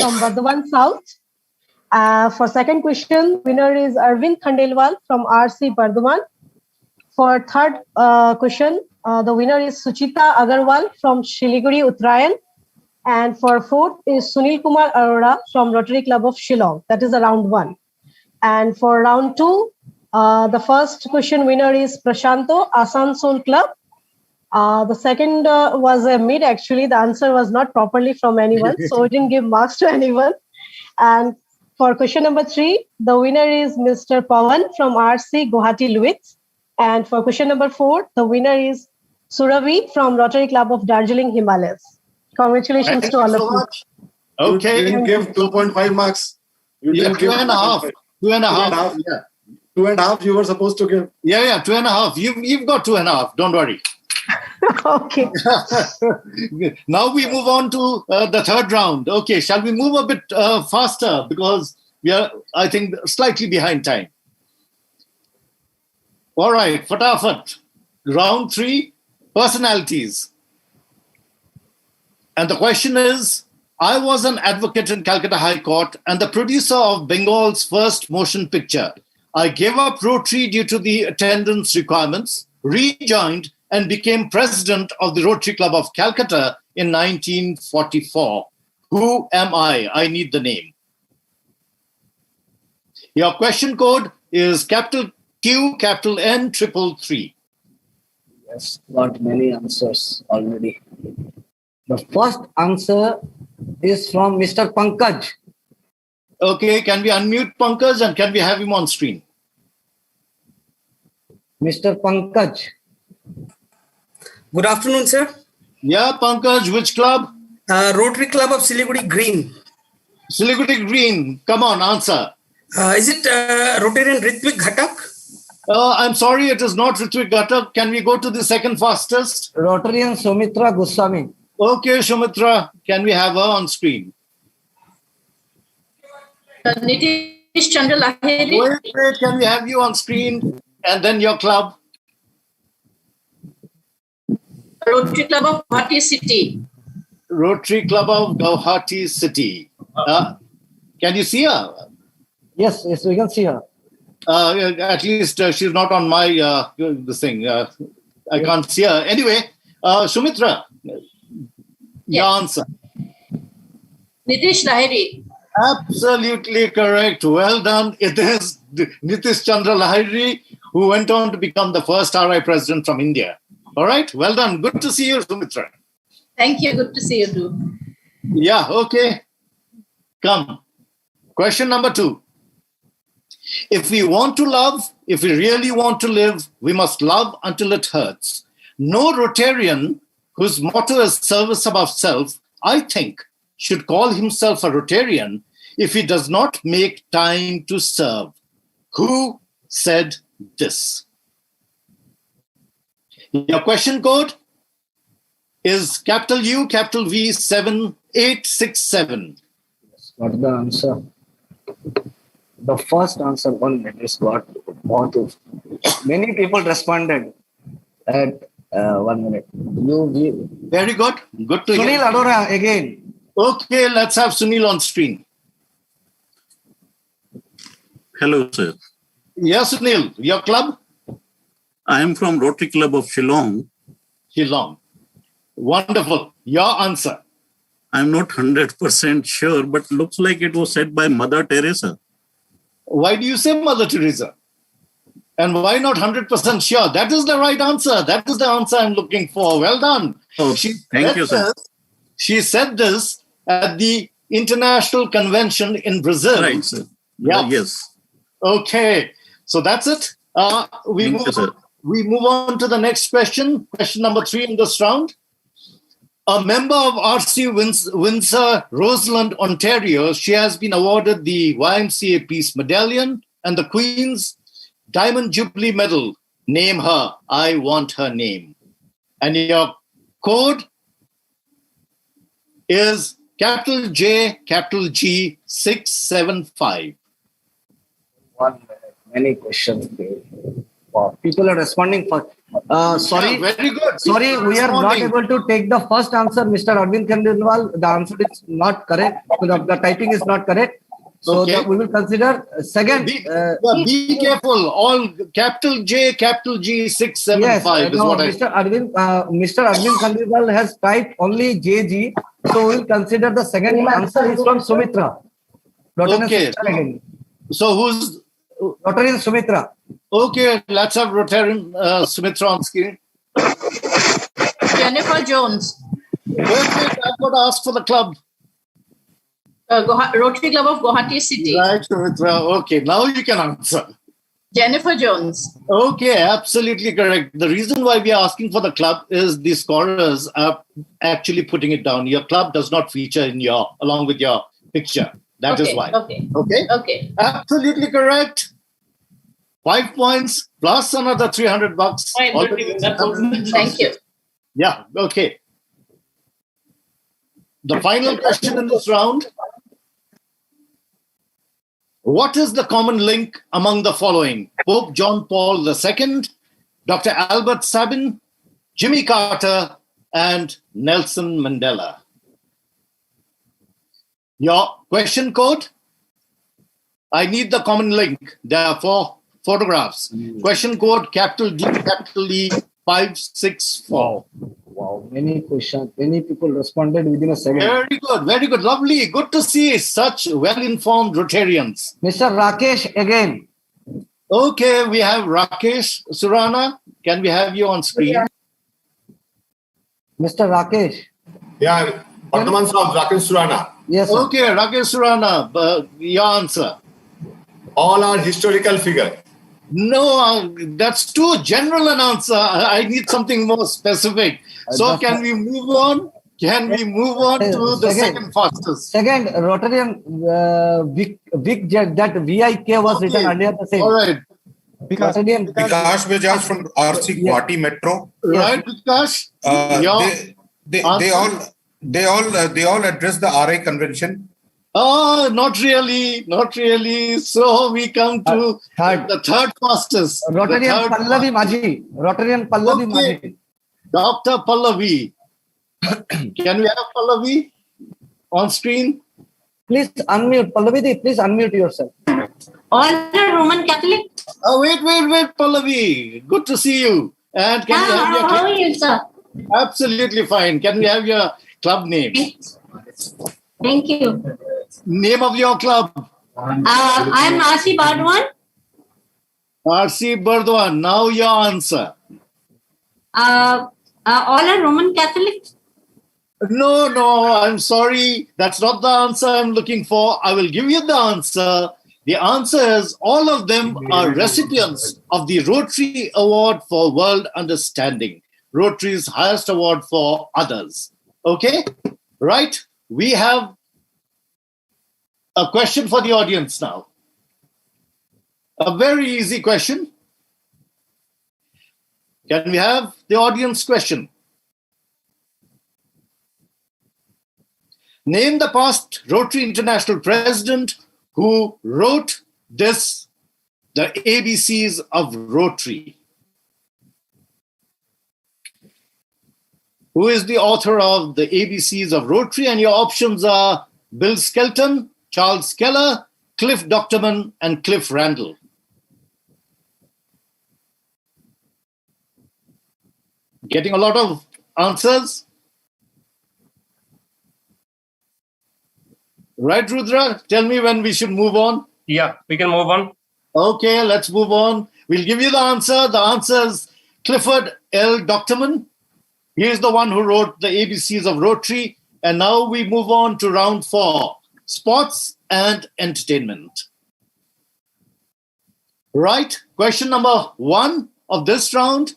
from Bardhaman South. For second question, winner is Arvind Khandelwal from RC Bardhaman. For third question, the winner is Suchita Agarwal from Shiliguri Uttarayan. And for fourth is Sunil Kumar Arora from Rotary Club of Shillong. That is the round 1. And for round 2, the first question winner is Prashanto Asansol Club. The second was a mid, actually. The answer was not properly from anyone, so we didn't give marks to anyone. And for question number 3, the winner is Mr. Pawan from RC Guwahati Luits. And for question number 4, the winner is Suravi from Rotary Club of Darjeeling Himalayas. Congratulations to all of you. Okay. You didn't give 2.5 marks. You didn't give 2.5. 2.5. Yeah. 2.5 you were supposed to give. Yeah, 2.5. You've got 2.5. Don't worry. Okay. Now we move on to the third round. Okay, shall we move a bit faster because we are, I think, slightly behind time. All right, fatafat. Round 3, personalities. And the question is, I was an advocate in Calcutta High Court and the producer of Bengal's first motion picture. I gave up Rotary due to the attendance requirements, rejoined, and became president of the Rotary Club of Calcutta in 1944. Who am I? I need the name. Your question code is capital Q, capital N, 333. Yes, got many answers already. The first answer is from Mr. Pankaj. Okay, can we unmute Pankaj and can we have him on screen? Mr. Pankaj. Good afternoon, sir. Yeah, Pankaj, which club? Rotary Club of Siliguri Green. Siliguri Green. Come on, answer. Is it Rotarian Ritvik Ghatak? I'm sorry, it is not Ritvik Ghatak. Can we go to the second fastest? Rotarian Sumitra Goswami. Okay, Sumitra, can we have her on screen? Nitish Chandra Lahiri. Wait, can we have you on screen? And then your club? Rotary Club of Guwahati City. Rotary Club of Guwahati City. Can you see her? Yes, we can see her. At least she's not on my this thing. I can't see her. Anyway, Sumitra, your answer. Nitish Lahiri. Absolutely correct. Well done. It is Nitish Chandra Lahiri, who went on to become the first RI president from India. All right. Well done. Good to see you, Sumitra. Thank you. Good to see you too. Yeah. Okay. Come. Question number 2. If we want to love, if we really want to live, we must love until it hurts. No Rotarian whose motto is service above self, I think, should call himself a Rotarian if he does not make time to serve. Who said this? Your question code is capital U, capital V, 7867. What's the answer? The first answer, 1 minute, is what? Many people responded at 1 minute. Very good. Good to hear. Sunil Arora again. Okay, let's have Sunil on screen. Hello, sir. Yes, Sunil, your club? I am from Rotary Club of Shillong. Shillong. Wonderful. Your answer? I'm not 100% sure, but looks like it was said by Mother Teresa. Why do you say Mother Teresa? And why not 100% sure? That is the right answer. That is the answer I'm looking for. Well done. Oh, thank you, sir. She said this at the International Convention in Brazil. Right, sir. Yeah. Yes. Okay. So that's it. We move on to the next question. Question number 3 in this round. A member of RC Windsor, Roseland, Ontario, she has been awarded the YMCA Peace Medallion and the Queen's Diamond Jubilee Medal. Name her. I want her name. And your code is capital J, capital G 675. 1 minute. Many questions. Wow. People are responding for. Sorry. Yeah, very good. Sorry, we are not able to take the first answer, Mr. Arvind Khandelwal. The answer is not correct. The typing is not correct. So we will consider second. Be careful. All capital J, capital G 675 is what Mr. Arvind Khandelwal has typed only JG. So we will consider the second answer is from Sumitra. Okay. So who's Rotarian Sumitra? Okay, let's have Rotarian Sumitra on screen. Jennifer Jones. Wait, I've got to ask for the club. Rotary Club of Guwahati City. Right, Sumitra. Okay, now you can answer. Jennifer Jones. Okay, absolutely correct. The reason why we are asking for the club is the scorers are actually putting it down. Your club does not feature in along with your picture. That is why. Okay. Absolutely correct. 5 points plus another $300. Thank you. Yeah, okay. The final question in this round. What is the common link among the following? Pope John Paul II, Dr. Albert Sabin, Jimmy Carter, and Nelson Mandela. Your question code? I need the common link. There are 4 photographs. Question code capital D, capital E, 564. Wow, many questions. Many people responded within a second. Very good, very good. Lovely. Good to see such well-informed Rotarians. Mr. Rakesh again. Okay, we have Rakesh Surana. Can we have you on screen? Mr. Rakesh. Yeah, Bardhaman Saab, Rakesh Surana. Yes, sir. Okay, Rakesh Surana, your answer. All are historical figure. No, that's too general an answer. I need something more specific. So can we move on? Can we move on to the second fastest? Second, Rotarian Vic Jet, that VIK was written earlier the same. All right. Vikash Bajaj from RC Guwahati Metro. Right, Vikash? They all address the RI convention. Oh, not really. Not really. So we come to the third fastest. Rotarian Pallavi Maji. Rotarian Pallavi Maji. Dr. Pallavi. Can we have Pallavi on screen? Please unmute. Pallavi, please unmute yourself. All are Roman Catholic. Oh, wait, Pallavi. Good to see you. And can we have your how are you, sir? Absolutely fine. Can we have your club name? Thank you. Name of your club? I am RC Bardwan. RC Bardwan. Now your answer. All are Roman Catholic. No, I'm sorry. That's not the answer I'm looking for. I will give you the answer. The answer is all of them are recipients of the Rotary Award for World Understanding, Rotary's highest award for others. Okay? Right? We have a question for the audience now. A very easy question. Can we have the audience question? Name the past Rotary International president who wrote this, the ABCs of Rotary. Who is the author of the ABCs of Rotary? And your options are Bill Skelton, Charles Keller, Cliff Docterman, and Cliff Randall. Getting a lot of answers. Right, Rudra? Tell me when we should move on. Yeah, we can move on. Okay, let's move on. We'll give you the answer. The answer is Clifford L. Docterman. He is the one who wrote the ABCs of Rotary. And now we move on to round 4, sports and entertainment. Right, question number 1 of this round.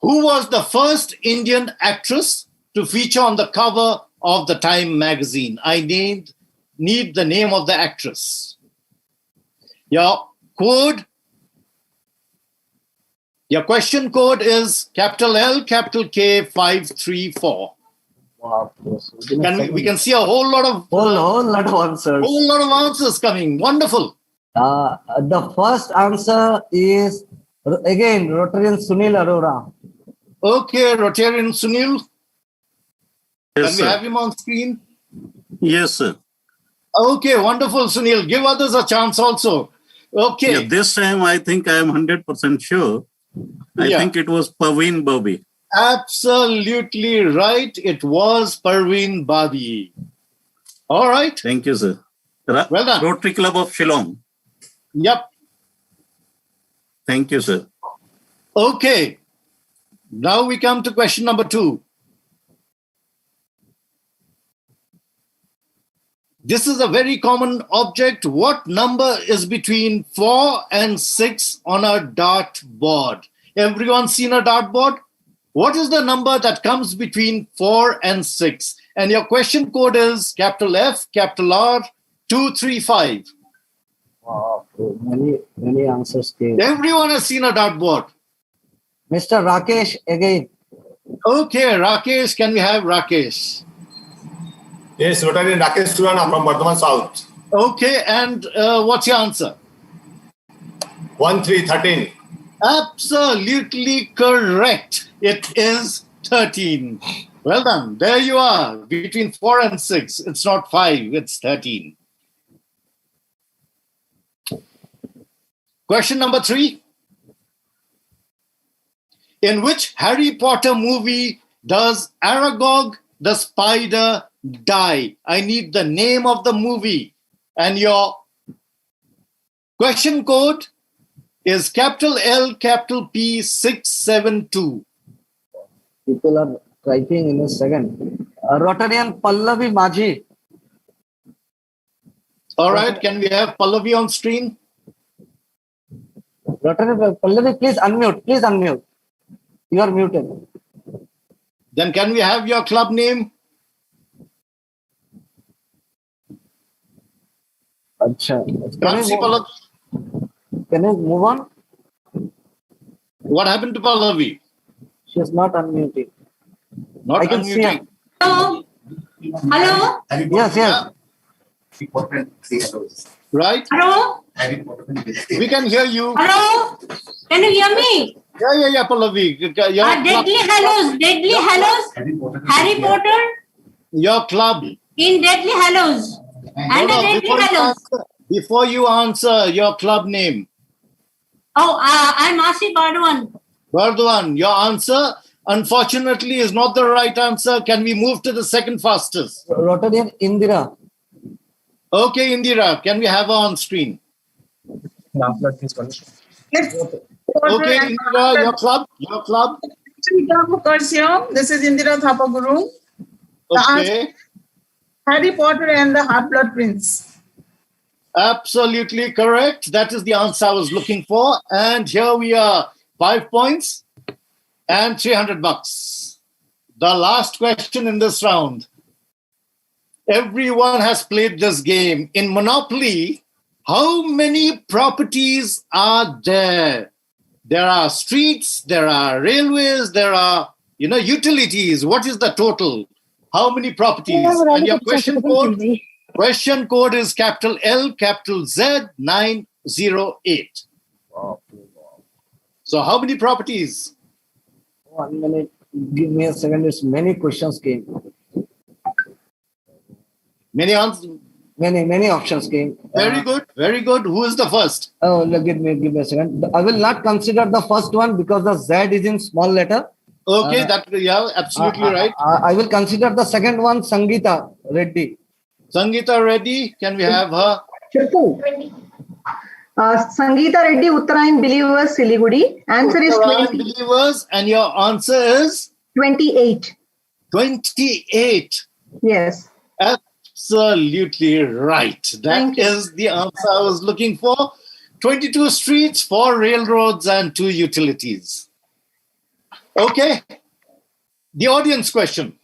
Who was the first Indian actress to feature on the cover of the Time magazine? I need the name of the actress. Your code, your question code is capital L, capital K, 534. Wow. We can see a whole lot of answers. Whole lot of answers coming. Wonderful. The first answer is again Rotarian Sunil Arora. Okay, Rotarian Sunil. Yes, Can we sir. have him on screen? Yes, sir. Okay, wonderful, Sunil. Give others a chance also. Okay. Yeah, this time I think I am 100% sure. I think it was Parveen Babi. Absolutely right. It was Parveen Babi. All right. Thank you, sir. Well done. Rotary Club of Shillong. Yep. Thank you, sir. Okay. Now we come to question number 2. This is a very common object. What number is between 4 and 6 on a dartboard? Everyone seen a dartboard? What is the number that comes between 4 and 6? And your question code is capital F, capital R, 235. Wow, many answers came. Everyone has seen a dartboard. Mr. Rakesh again. Okay, Rakesh, can we have Rakesh? Yes, Rotarian Rakesh Surana from Bardhaman South. Okay, and what's your answer? 1313. Absolutely correct. It is 13. Well done. There you are. Between 4 and 6. It's not 5, it's 13. Question number 3. In which Harry Potter movie does Aragog the spider die? I need the name of the movie. And your question code is capital L, capital P, 672. People are typing in a second. Rotarian Pallavi Maji. All right, can we have Pallavi on screen? Rotarian Pallavi, please unmute. Please unmute. You are muted. Then can we have your club name? Acha. Can I move on? What happened to Pallavi? She is not unmuted. Not I can see her. Hello? Hello? Yes, yes. Right? Hello? We can hear you. Hello? Can you hear me? Yeah, Pallavi. Deadly Hallows. Harry Potter Your club. in Deadly Hallows. And the Deadly Hallows. Before you answer, your club name. Oh, I'm Asi Bardwan. Bardwan, your answer unfortunately is not the right answer. Can we move to the second fastest? Rotarian Indira. Okay, Indira, can we have her on screen? Okay, Indira, your club. This is Indira Thapaguru. Okay. Harry Potter and the Half-Blood Prince. Absolutely correct. That is the answer I was looking for. And here we are. 5 points and $300. The last question in this round. Everyone has played this game. In Monopoly, how many properties are there? There are streets, there are railways, there are, utilities. What is the total? How many properties? And your question code is capital L, capital Z, 908. So how many properties? 1 minute. Give me a second. There's many questions came. Many answers? Many options came. Very good. Very good. Who is the first? Oh, give me a second. I will not consider the first one because the Z is in small letter. Okay, absolutely right. I will consider the second one, Sangeeta Reddy. Sangeeta Reddy, can we have her? Sangeeta Reddy, Uttarayan Believers, Siliguri. Answer is 20. Believers, and your answer is? 28. 28. Yes. Absolutely right. That is the answer I was looking for. 22 streets, 4 railroads, and 2 utilities. Okay. The audience question.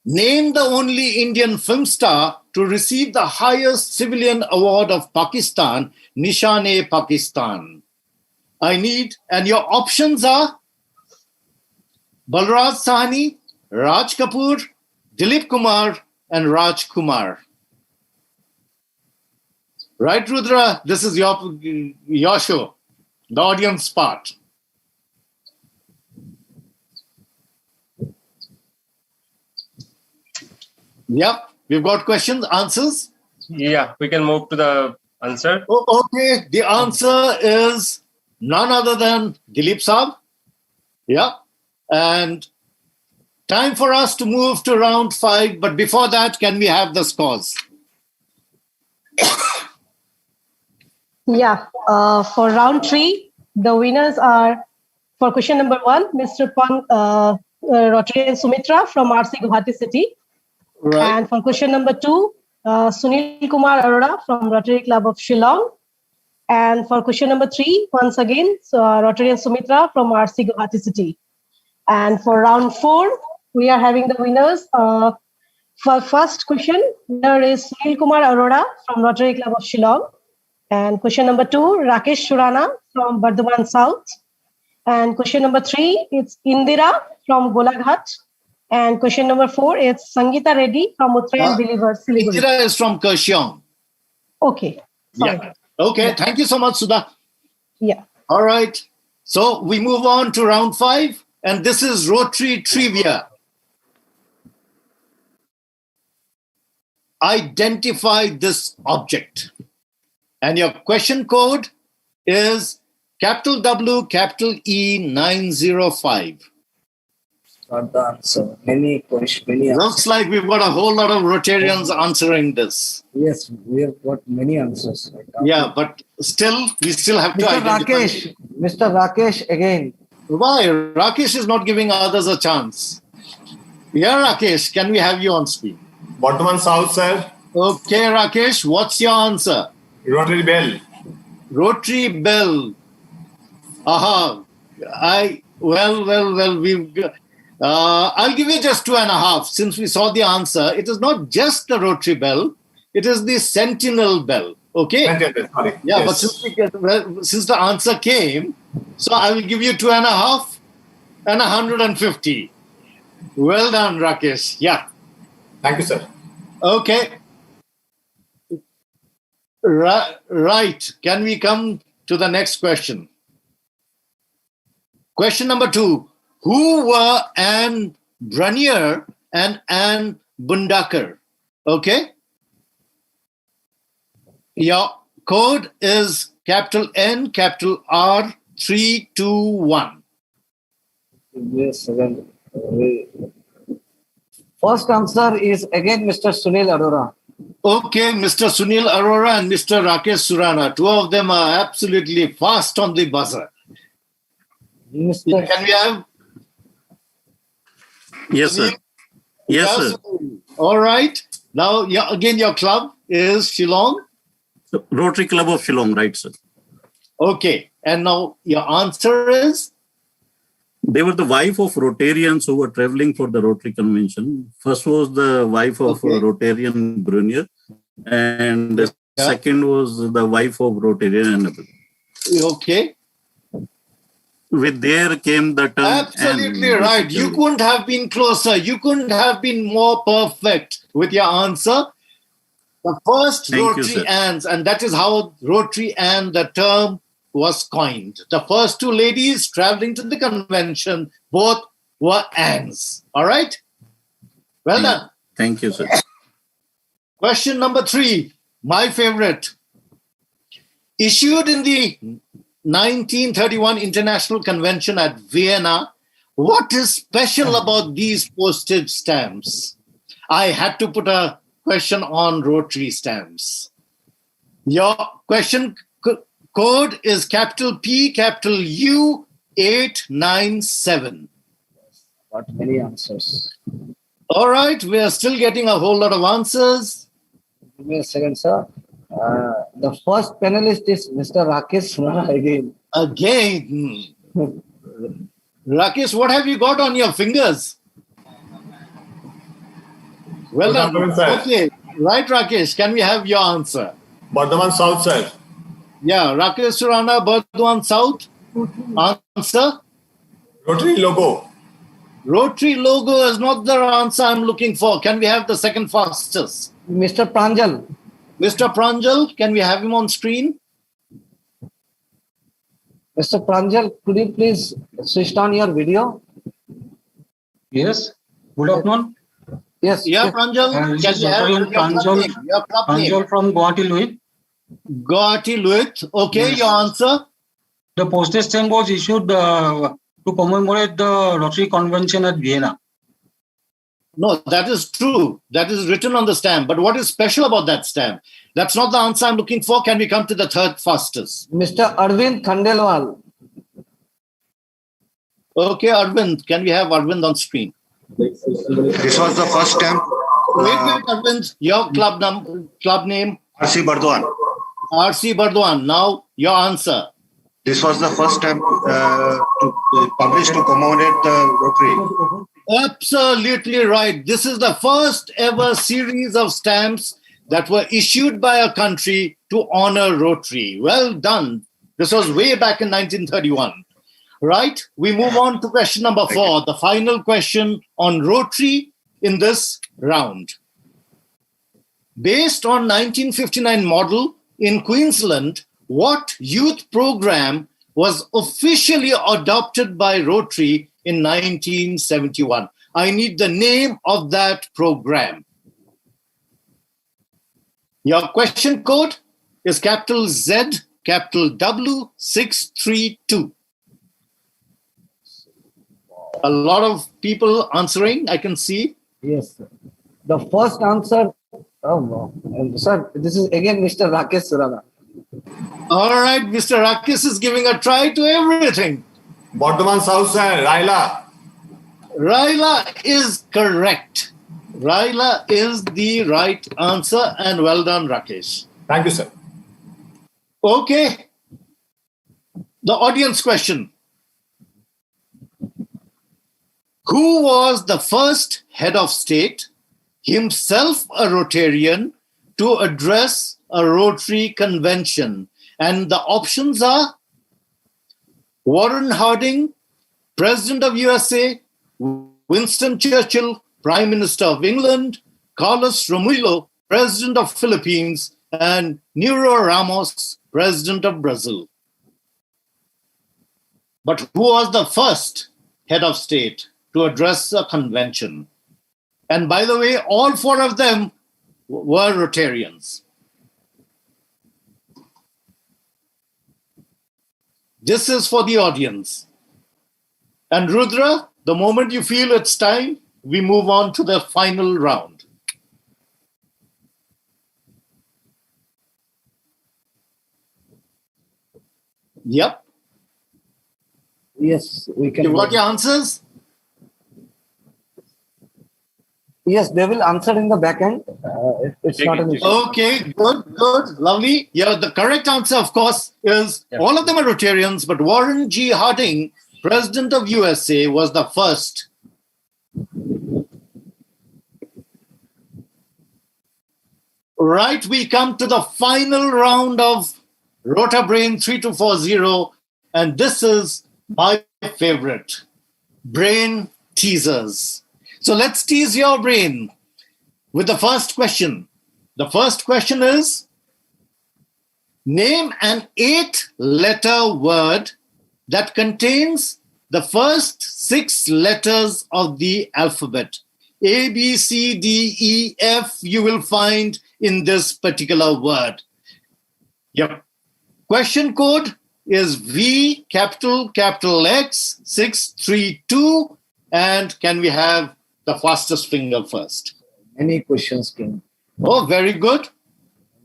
Name the only Indian film star to receive the highest civilian award of Pakistan, Nishan-e-Pakistan. And your options are Balraj Sahni, Raj Kapoor, Dilip Kumar, and Raj Kumar. Right, Rudra? This is your show, the audience part. Yep, we've got questions, answers. Yeah, we can move to the answer. Okay, the answer is none other than Dilip Saab. Yeah, and time for us to move to round 5. But before that, can we have the scores? Yeah, for round 3, the winners are, for question number 1, Mr. Rotarian Sumitra from RC Guwahati City. Right. And for question number 2, Sunil Kumar Arora from Rotary Club of Shillong. And for question number 3, once again, Rotarian Sumitra from RC Guwahati City. And for round 4, we are having the winners. For first question, winner is Sunil Kumar Arora from Rotary Club of Shillong. And question number 2, Rakesh Surana from Bardhaman South. And question number 3, it's Indira from Golaghat. And question number 4 is Sangeeta Reddy from Uttarayan Believers. Indira is from Kurseong. Okay. Sorry. Yeah. Okay. Yeah. Thank you so much, Sudha. Yeah. All right. So we move on to round 5. And this is Rotary Trivia. Identify this object. And your question code is capital W, capital E 905. Not the answer. Many questions. Looks like we've got a whole lot of Rotarians answering this. Yes, we have got many answers. Yeah, but still, we still have to identify. Mr. Rakesh again. Why? Rakesh is not giving others a chance. Yeah, Rakesh, can we have you on screen? Bardhaman South, sir. Okay, Rakesh, what's your answer? Rotary Bell. Rotary Bell. Aha. I'll give you just 2.5 since we saw the answer. It is not just the Rotary Bell. It is the Sentinel Bell. Okay? Sorry. Yeah, Yes. but since the answer came, so I will give you 2.5 and 150. Well done, Rakesh. Yeah. Thank you, sir. Okay. Right. Can we come to the next question? Question number 2. Who were Anne Brunier and Anne Bundakar? Okay. Your code is capital N, capital R, 321. Yes, again. First answer is again Mr. Sunil Arora. Okay, Mr. Sunil Arora and Mr. Rakesh Surana. 2 of them are absolutely fast on the buzzer. Can we have? Yes, sir. Yes, sir. All right. Now, again, your club is Shillong? Rotary Club of Shillong, right, sir. Okay. And now your answer is? They were the wife of Rotarians who were traveling for the Rotary Convention. First was the wife of Rotarian Brunier, and the second was the wife of Rotarian Annabelle. Okay. With there came the term. Absolutely right. You couldn't have been closer. You couldn't have been more perfect with your answer. The first Rotary Anns, and that is how Rotary Ann, the term was coined. The first 2 ladies traveling to the convention, both were Anns. All right? Well done. Thank you, sir. Question number 3, my favorite. Issued in the 1931 International Convention at Vienna, what is special about these postage stamps? I had to put a question on Rotary stamps. Your question code is capital P, capital U, 897. Got many answers. All right, we are still getting a whole lot of answers. Give me a second, sir. The first panelist is Mr. Rakesh Surana again. Again. Rakesh, what have you got on your fingers? Well done. Okay. Right, Rakesh. Can we have your answer? Bardhaman South, sir. Yeah, Rakesh Surana, Bardhaman South. Answer? Rotary logo. Rotary logo is not the answer I'm looking for. Can we have the second fastest? Mr. Pranjal. Mr. Pranjal, can we have him on screen? Mr. Pranjal, could you please switch on your video? Yes. Good afternoon. Yes. Yeah, Pranjal. This is Pranjal from Guwahati Luit. Guwahati Luit. Okay, Yes. your answer. The postage stamp was issued to commemorate the Rotary Convention at Vienna. No, that is true. That is written on the stamp. But what is special about that stamp? That's not the answer I'm looking for. Can we come to the third fastest? Mr. Arvind Khandelwal. Okay, Arvind. Can we have Arvind on screen? This was the first stamp. Wait, Arvind. Your club name? RC Bardwan. RC Bardwan. Now, your answer. This was the first stamp published to commemorate the Rotary. Absolutely right. This is the first ever series of stamps that were issued by a country to honor Rotary. Well done. This was way back in 1931. Right? We move on to question number 4, the final question on Rotary in this round. Based on 1959 model in Queensland, what youth program was officially adopted by Rotary in 1971? I need the name of that program. Your question code is capital Z, capital W, 632. A lot of people answering, I can see. Yes, sir. The first answer, sir, this is again Mr. Rakesh Surana. All right, Mr. Rakesh is giving a try to everything. Bardhaman South, sir. Raila. Raila is correct. Raila is the right answer, and well done, Rakesh. Thank you, sir. Okay. The audience question. Who was the first head of state, himself a Rotarian, to address a Rotary convention? And the options are Warren Harding, President of USA, Winston Churchill, Prime Minister of England, Carlos Romulo, President of Philippines, and Nero Ramos, President of Brazil. But who was the first head of state to address a convention? And by the way, all 4 of them were Rotarians. This is for the audience. And Rudra, the moment you feel it's time, we move on to the final round. Yep. Yes, we can. You got your answers? Yes, they will answer in the back end. It's not an issue. Okay, good, lovely. Yeah, the correct answer, of course, is all of them are Rotarians, but Warren G. Harding, President of USA, was the first. Right, we come to the final round of Rota Brain 3240, and this is my favorite, Brain Teasers. So let's tease your brain with the first question. The first question is, name an 8-letter word that contains the first 6 letters of the alphabet. A, B, C, D, E, F, you will find in this particular word. Yep. Question code is V, capital X, 632. And can we have the fastest finger first? Many questions came. Oh, very good.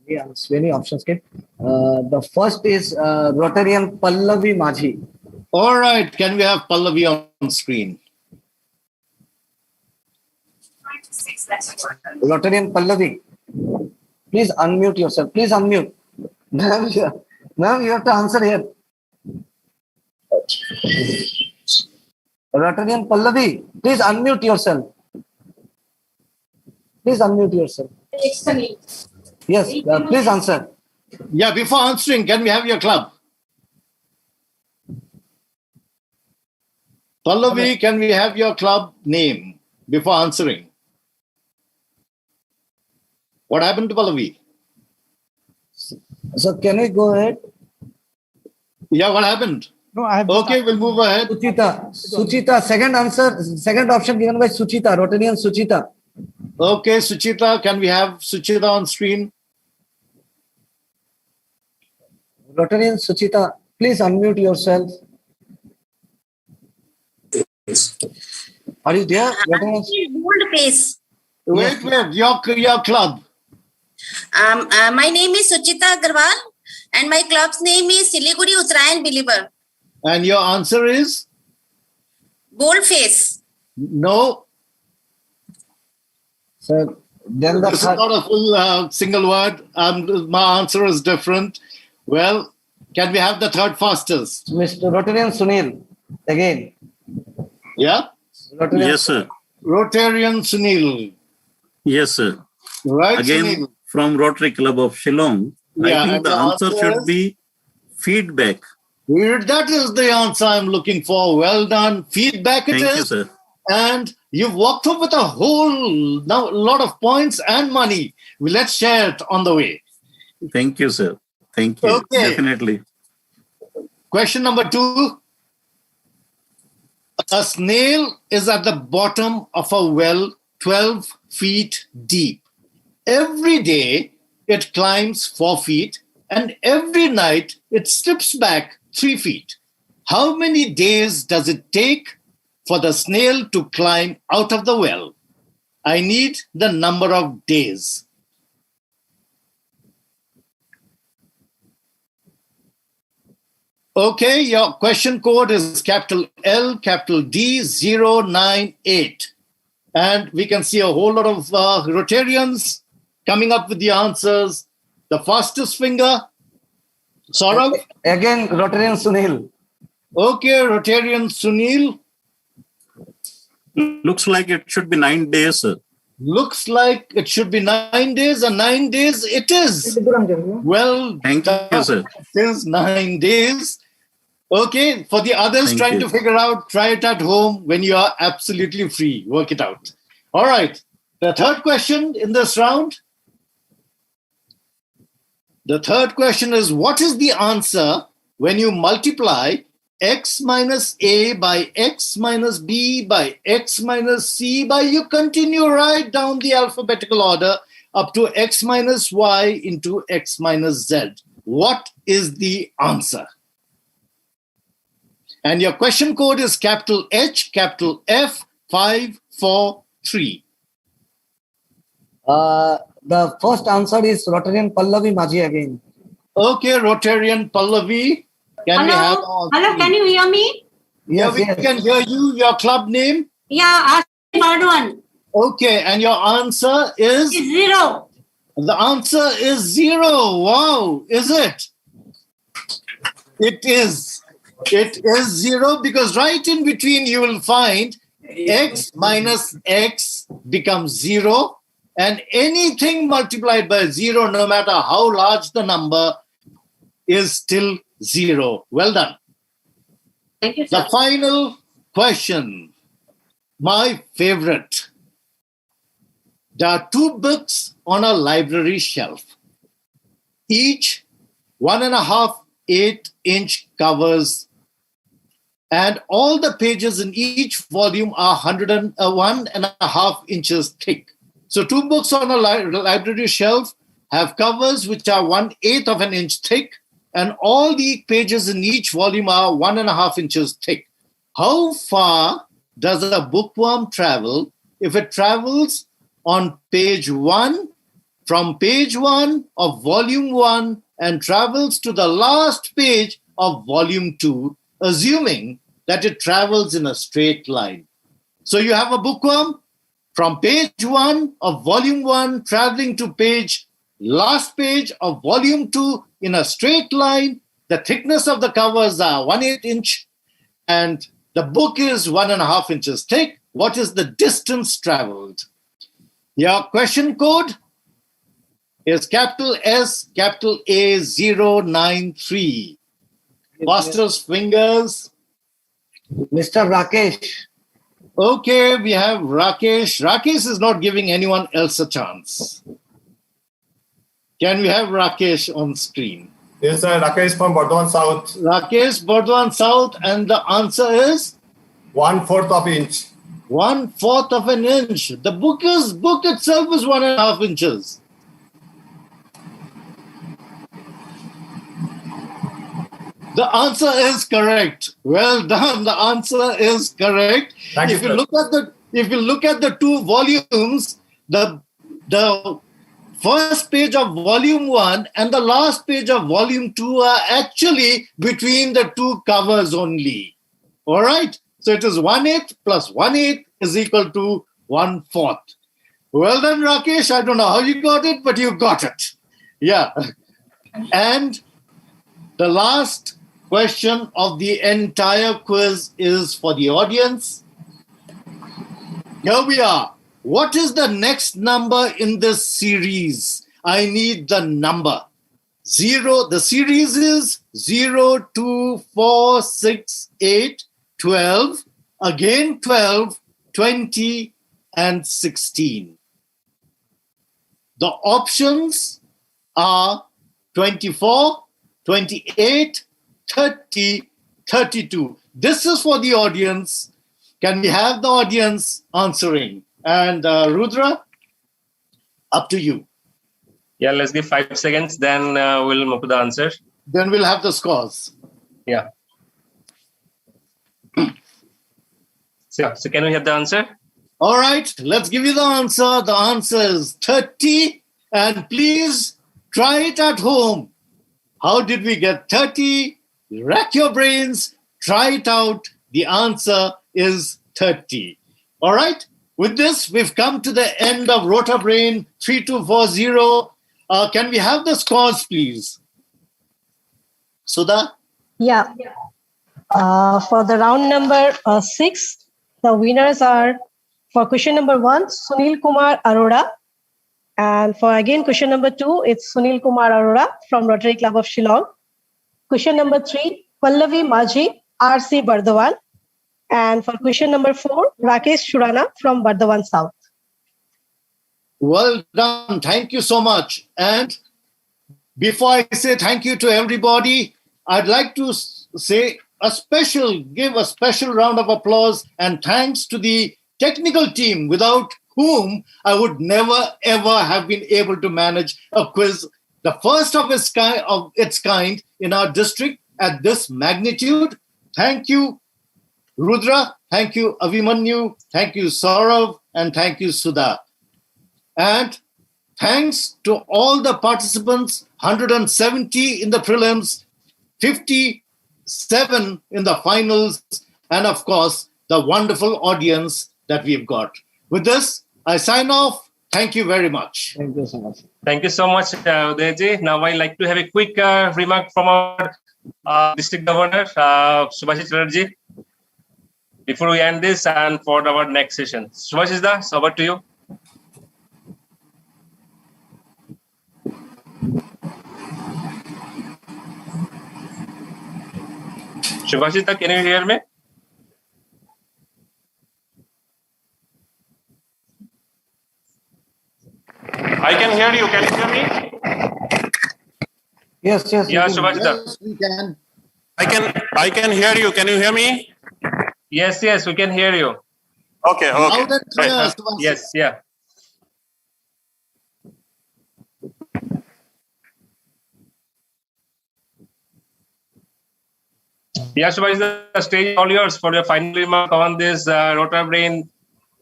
Yes, many options came. The first is Rotarian Pallavi Majhi. All right. Can we have Pallavi on screen? Rotarian Pallavi. Please unmute yourself. Please unmute. Ma'am, you have to answer here. Rotarian Pallavi, please unmute yourself. Please unmute yourself. Yes, please answer. Yeah, before answering, can we have your club? Pallavi, can we have your club name before answering? What happened to Pallavi? So can we go ahead? Yeah, what happened? No, I have. Okay, we'll move ahead. Suchita, second answer, second option given by Suchita, Rotarian Suchita. Okay, Suchita, can we have Suchita on screen? Rotarian Suchita, please unmute yourself. Are you there? Bold face. Wait, your club. My name is Suchita Agarwal and my club's name is Siliguri Uttarayan Believer. And your answer is? Bold face. No. So then this is not a full single word. My answer is different. Well, can we have the third fastest? Mr. Rotarian Sunil, again. Yeah? Yes, sir. Rotarian Sunil. Yes, sir. Right, again, Sunil. From Rotary Club of Shillong, Yeah, I think and the the answer answer should is? be feedback. That is the answer I'm looking for. Well done. Feedback it is. Thank you, sir. And you've walked up with a whole lot of points and money. Well, let's share it on the way. Thank you, sir. Thank you. Okay. Definitely. Question number 2. A snail is at the bottom of a well 12 feet deep. Every day it climbs 4 feet and every night it slips back 3 feet. How many days does it take for the snail to climb out of the well? I need the number of days. Okay, your question code is capital L, capital D, 098. And we can see a whole lot of Rotarians coming up with the answers. The fastest finger, Saurav? Again, Rotarian Sunil. Okay, Rotarian Sunil. Looks like it should be 9 days, sir. Looks like it should be 9 days, and 9 days it is. Well, thank you, sir. It is 9 days. Okay, for the others Thank trying you. to figure out, try it at home when you are absolutely free. Work it out. All right. The third question in this round. The third question is, what is the answer when you multiply x minus a by x minus b by x minus c by, you continue right down the alphabetical order up to x minus y into x minus z. What is the answer? And your question code is capital H, capital F, 543. The first answer is Rotarian Pallavi Maji again. Okay, Rotarian Pallavi. Can we have Hello, can you hear me? Yeah, we can hear you. Your club name? Yeah, third one. Okay, and your answer is? 0. The answer is 0. Wow, is it? It is. It is 0 because right in between you will find x minus x becomes 0, and anything multiplied by 0, no matter how large the number, is still 0. Well done. Thank you, sir. The final question, my favorite. There are 2 books on a library shelf, each 1.5 8-inch covers, and all the pages in each volume are 1.5 inches thick. So 2 books on a library shelf have covers which are 1/8 of an inch thick, and all the pages in each volume are 1.5 inches thick. How far does a bookworm travel if it travels on page 1, from page 1 of volume 1 and travels to the last page of volume 2, assuming that it travels in a straight line? So you have a bookworm from page 1 of volume 1 traveling to last page of volume 2 in a straight line. The thickness of the covers are 1/8 inch and the book is 1.5 inches thick. What is the distance traveled? Your question code is capital S, capital A, 093. Fastest fingers. Mr. Rakesh. Okay, we have Rakesh. Rakesh is not giving anyone else a chance. Can we have Rakesh on screen? Yes, sir. Rakesh from Burdwan South. Rakesh, Burdwan South, and the answer is? 1/4 of inch. 1/4 of an inch. The book itself is 1.5 inches. The answer is correct. Well done. The answer is correct. If you look at the two volumes, the first page of volume 1 and the last page of volume 2 are actually between the two covers only. All right. So it is 1/8 plus 1/8 is equal to 1/4. Well done, Rakesh. I don't know how you got it, but you got it. Yeah. And the last question of the entire quiz is for the audience. Here we are. What is the next number in this series? I need the number. 0. The series is 0, 2, 4, 6, 8, 12, again 12, 20, and 16. The options are 24, 28, 30, 32. This is for the audience. Can we have the audience answering? And Rudra, up to you. Yeah, let's give 5 seconds. Then we'll move to the answer. Then we'll have the scores. Yeah. So can we have the answer? All right, let's give you the answer. The answer is 30. And please try it at home. How did we get 30? Rack your brains, try it out. The answer is 30. All right. With this, we've come to the end of Rota Brain 3240. Can we have the scores, please? Sudha? Yeah. For the round number 6, the winners are, for question number 1, Sunil Kumar Arora. And for again question number 2, it's Sunil Kumar Arora from Rotary Club of Shillong. Question number 3, Pallavi Majhi, RC Burdwan. And for question number 4, Rakesh Shurana from Burdwan South. Well done. Thank you so much. And before I say thank you to everybody, I'd like to give a special round of applause and thanks to the technical team, without whom I would never ever have been able to manage a quiz, the first of its kind in our district at this magnitude. Thank you, Rudra. Thank you, Avimanyu. Thank you, Saurav. And thank you, Sudha. And thanks to all the participants, 170 in the prelims, 57 in the finals, and of course, the wonderful audience that we've got. With this, I sign off. Thank you very much. Thank you so much. Thank you so much, Udayji. Now I'd like to have a quick remark from our District Governor, Subhashis Chatterjee, before we end this and for our next session. Subhashis da, over to you. Subhashis da, can you hear me? I can hear you. Can you hear me? Yes. Yeah, Subhashis da. Yes, we can. I can hear you. Can you hear me? Yes, we can hear you. Okay. Loud and clear, Right. Subhashis. Yes, yeah. Yeah, Subhashis, the stage is all yours for your final remark on this Rota Brain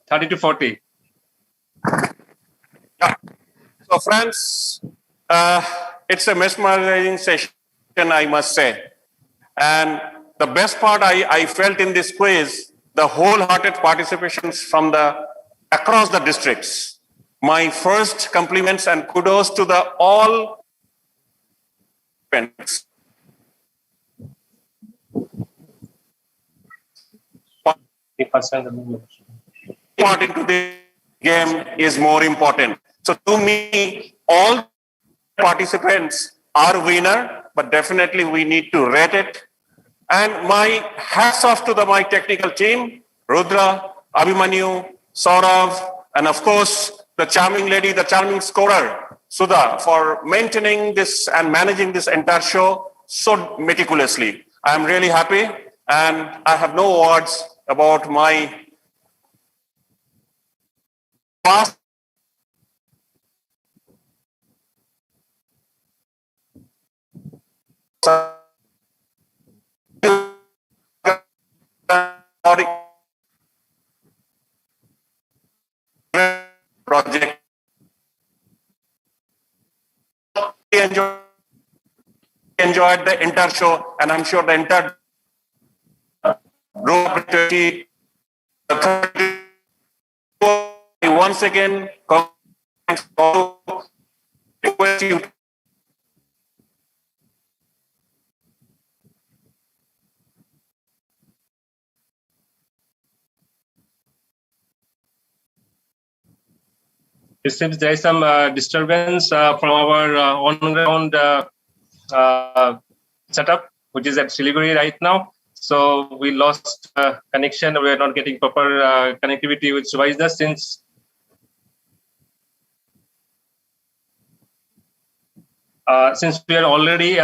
30 to 40. So, friends, it's a mesmerizing session, I must say. And the best part I felt in this quiz, the wholehearted participations from across the districts. My first compliments and kudos to all participants. Part into the game is more important. So to me, all participants are winner, but definitely we need to rate it And my hats off to my technical team, Rudra, Abhimanyu, Saurav, and of course, the charming lady, the charming scorer, Sudha, for maintaining this and managing this entire show so meticulously. I'm really happy, and I have no words about my past. Project. Enjoyed the entire show, and I'm sure the entire once again request you. It seems there is some disturbance from our on-ground setup, which is at Siliguri right now. So we lost connection. We are not getting proper connectivity with Subhashdas since we are already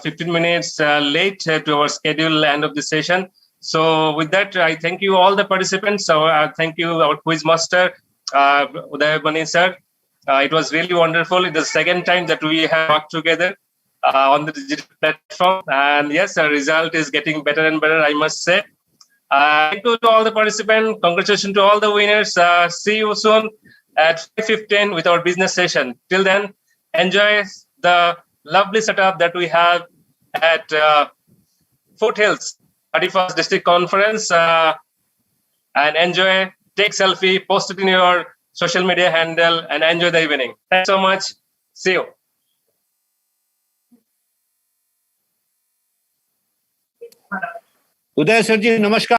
15 minutes late to our scheduled end of the session. So with that, I thank you all the participants. So thank you our quiz master, Udayamani sir. It was really wonderful. It's the second time that we have worked together on the digital platform. And yes, our result is getting better and better, I must say. Thank you to all the participants. Congratulations to all the winners. See you soon at 5:15 with our business session. Till then, enjoy the lovely setup that we have at Foothills 31st District Conference. And enjoy, take selfie, post it in your social media handle, and enjoy the evening. Thanks so much. See you. Uday sir ji, namaskar.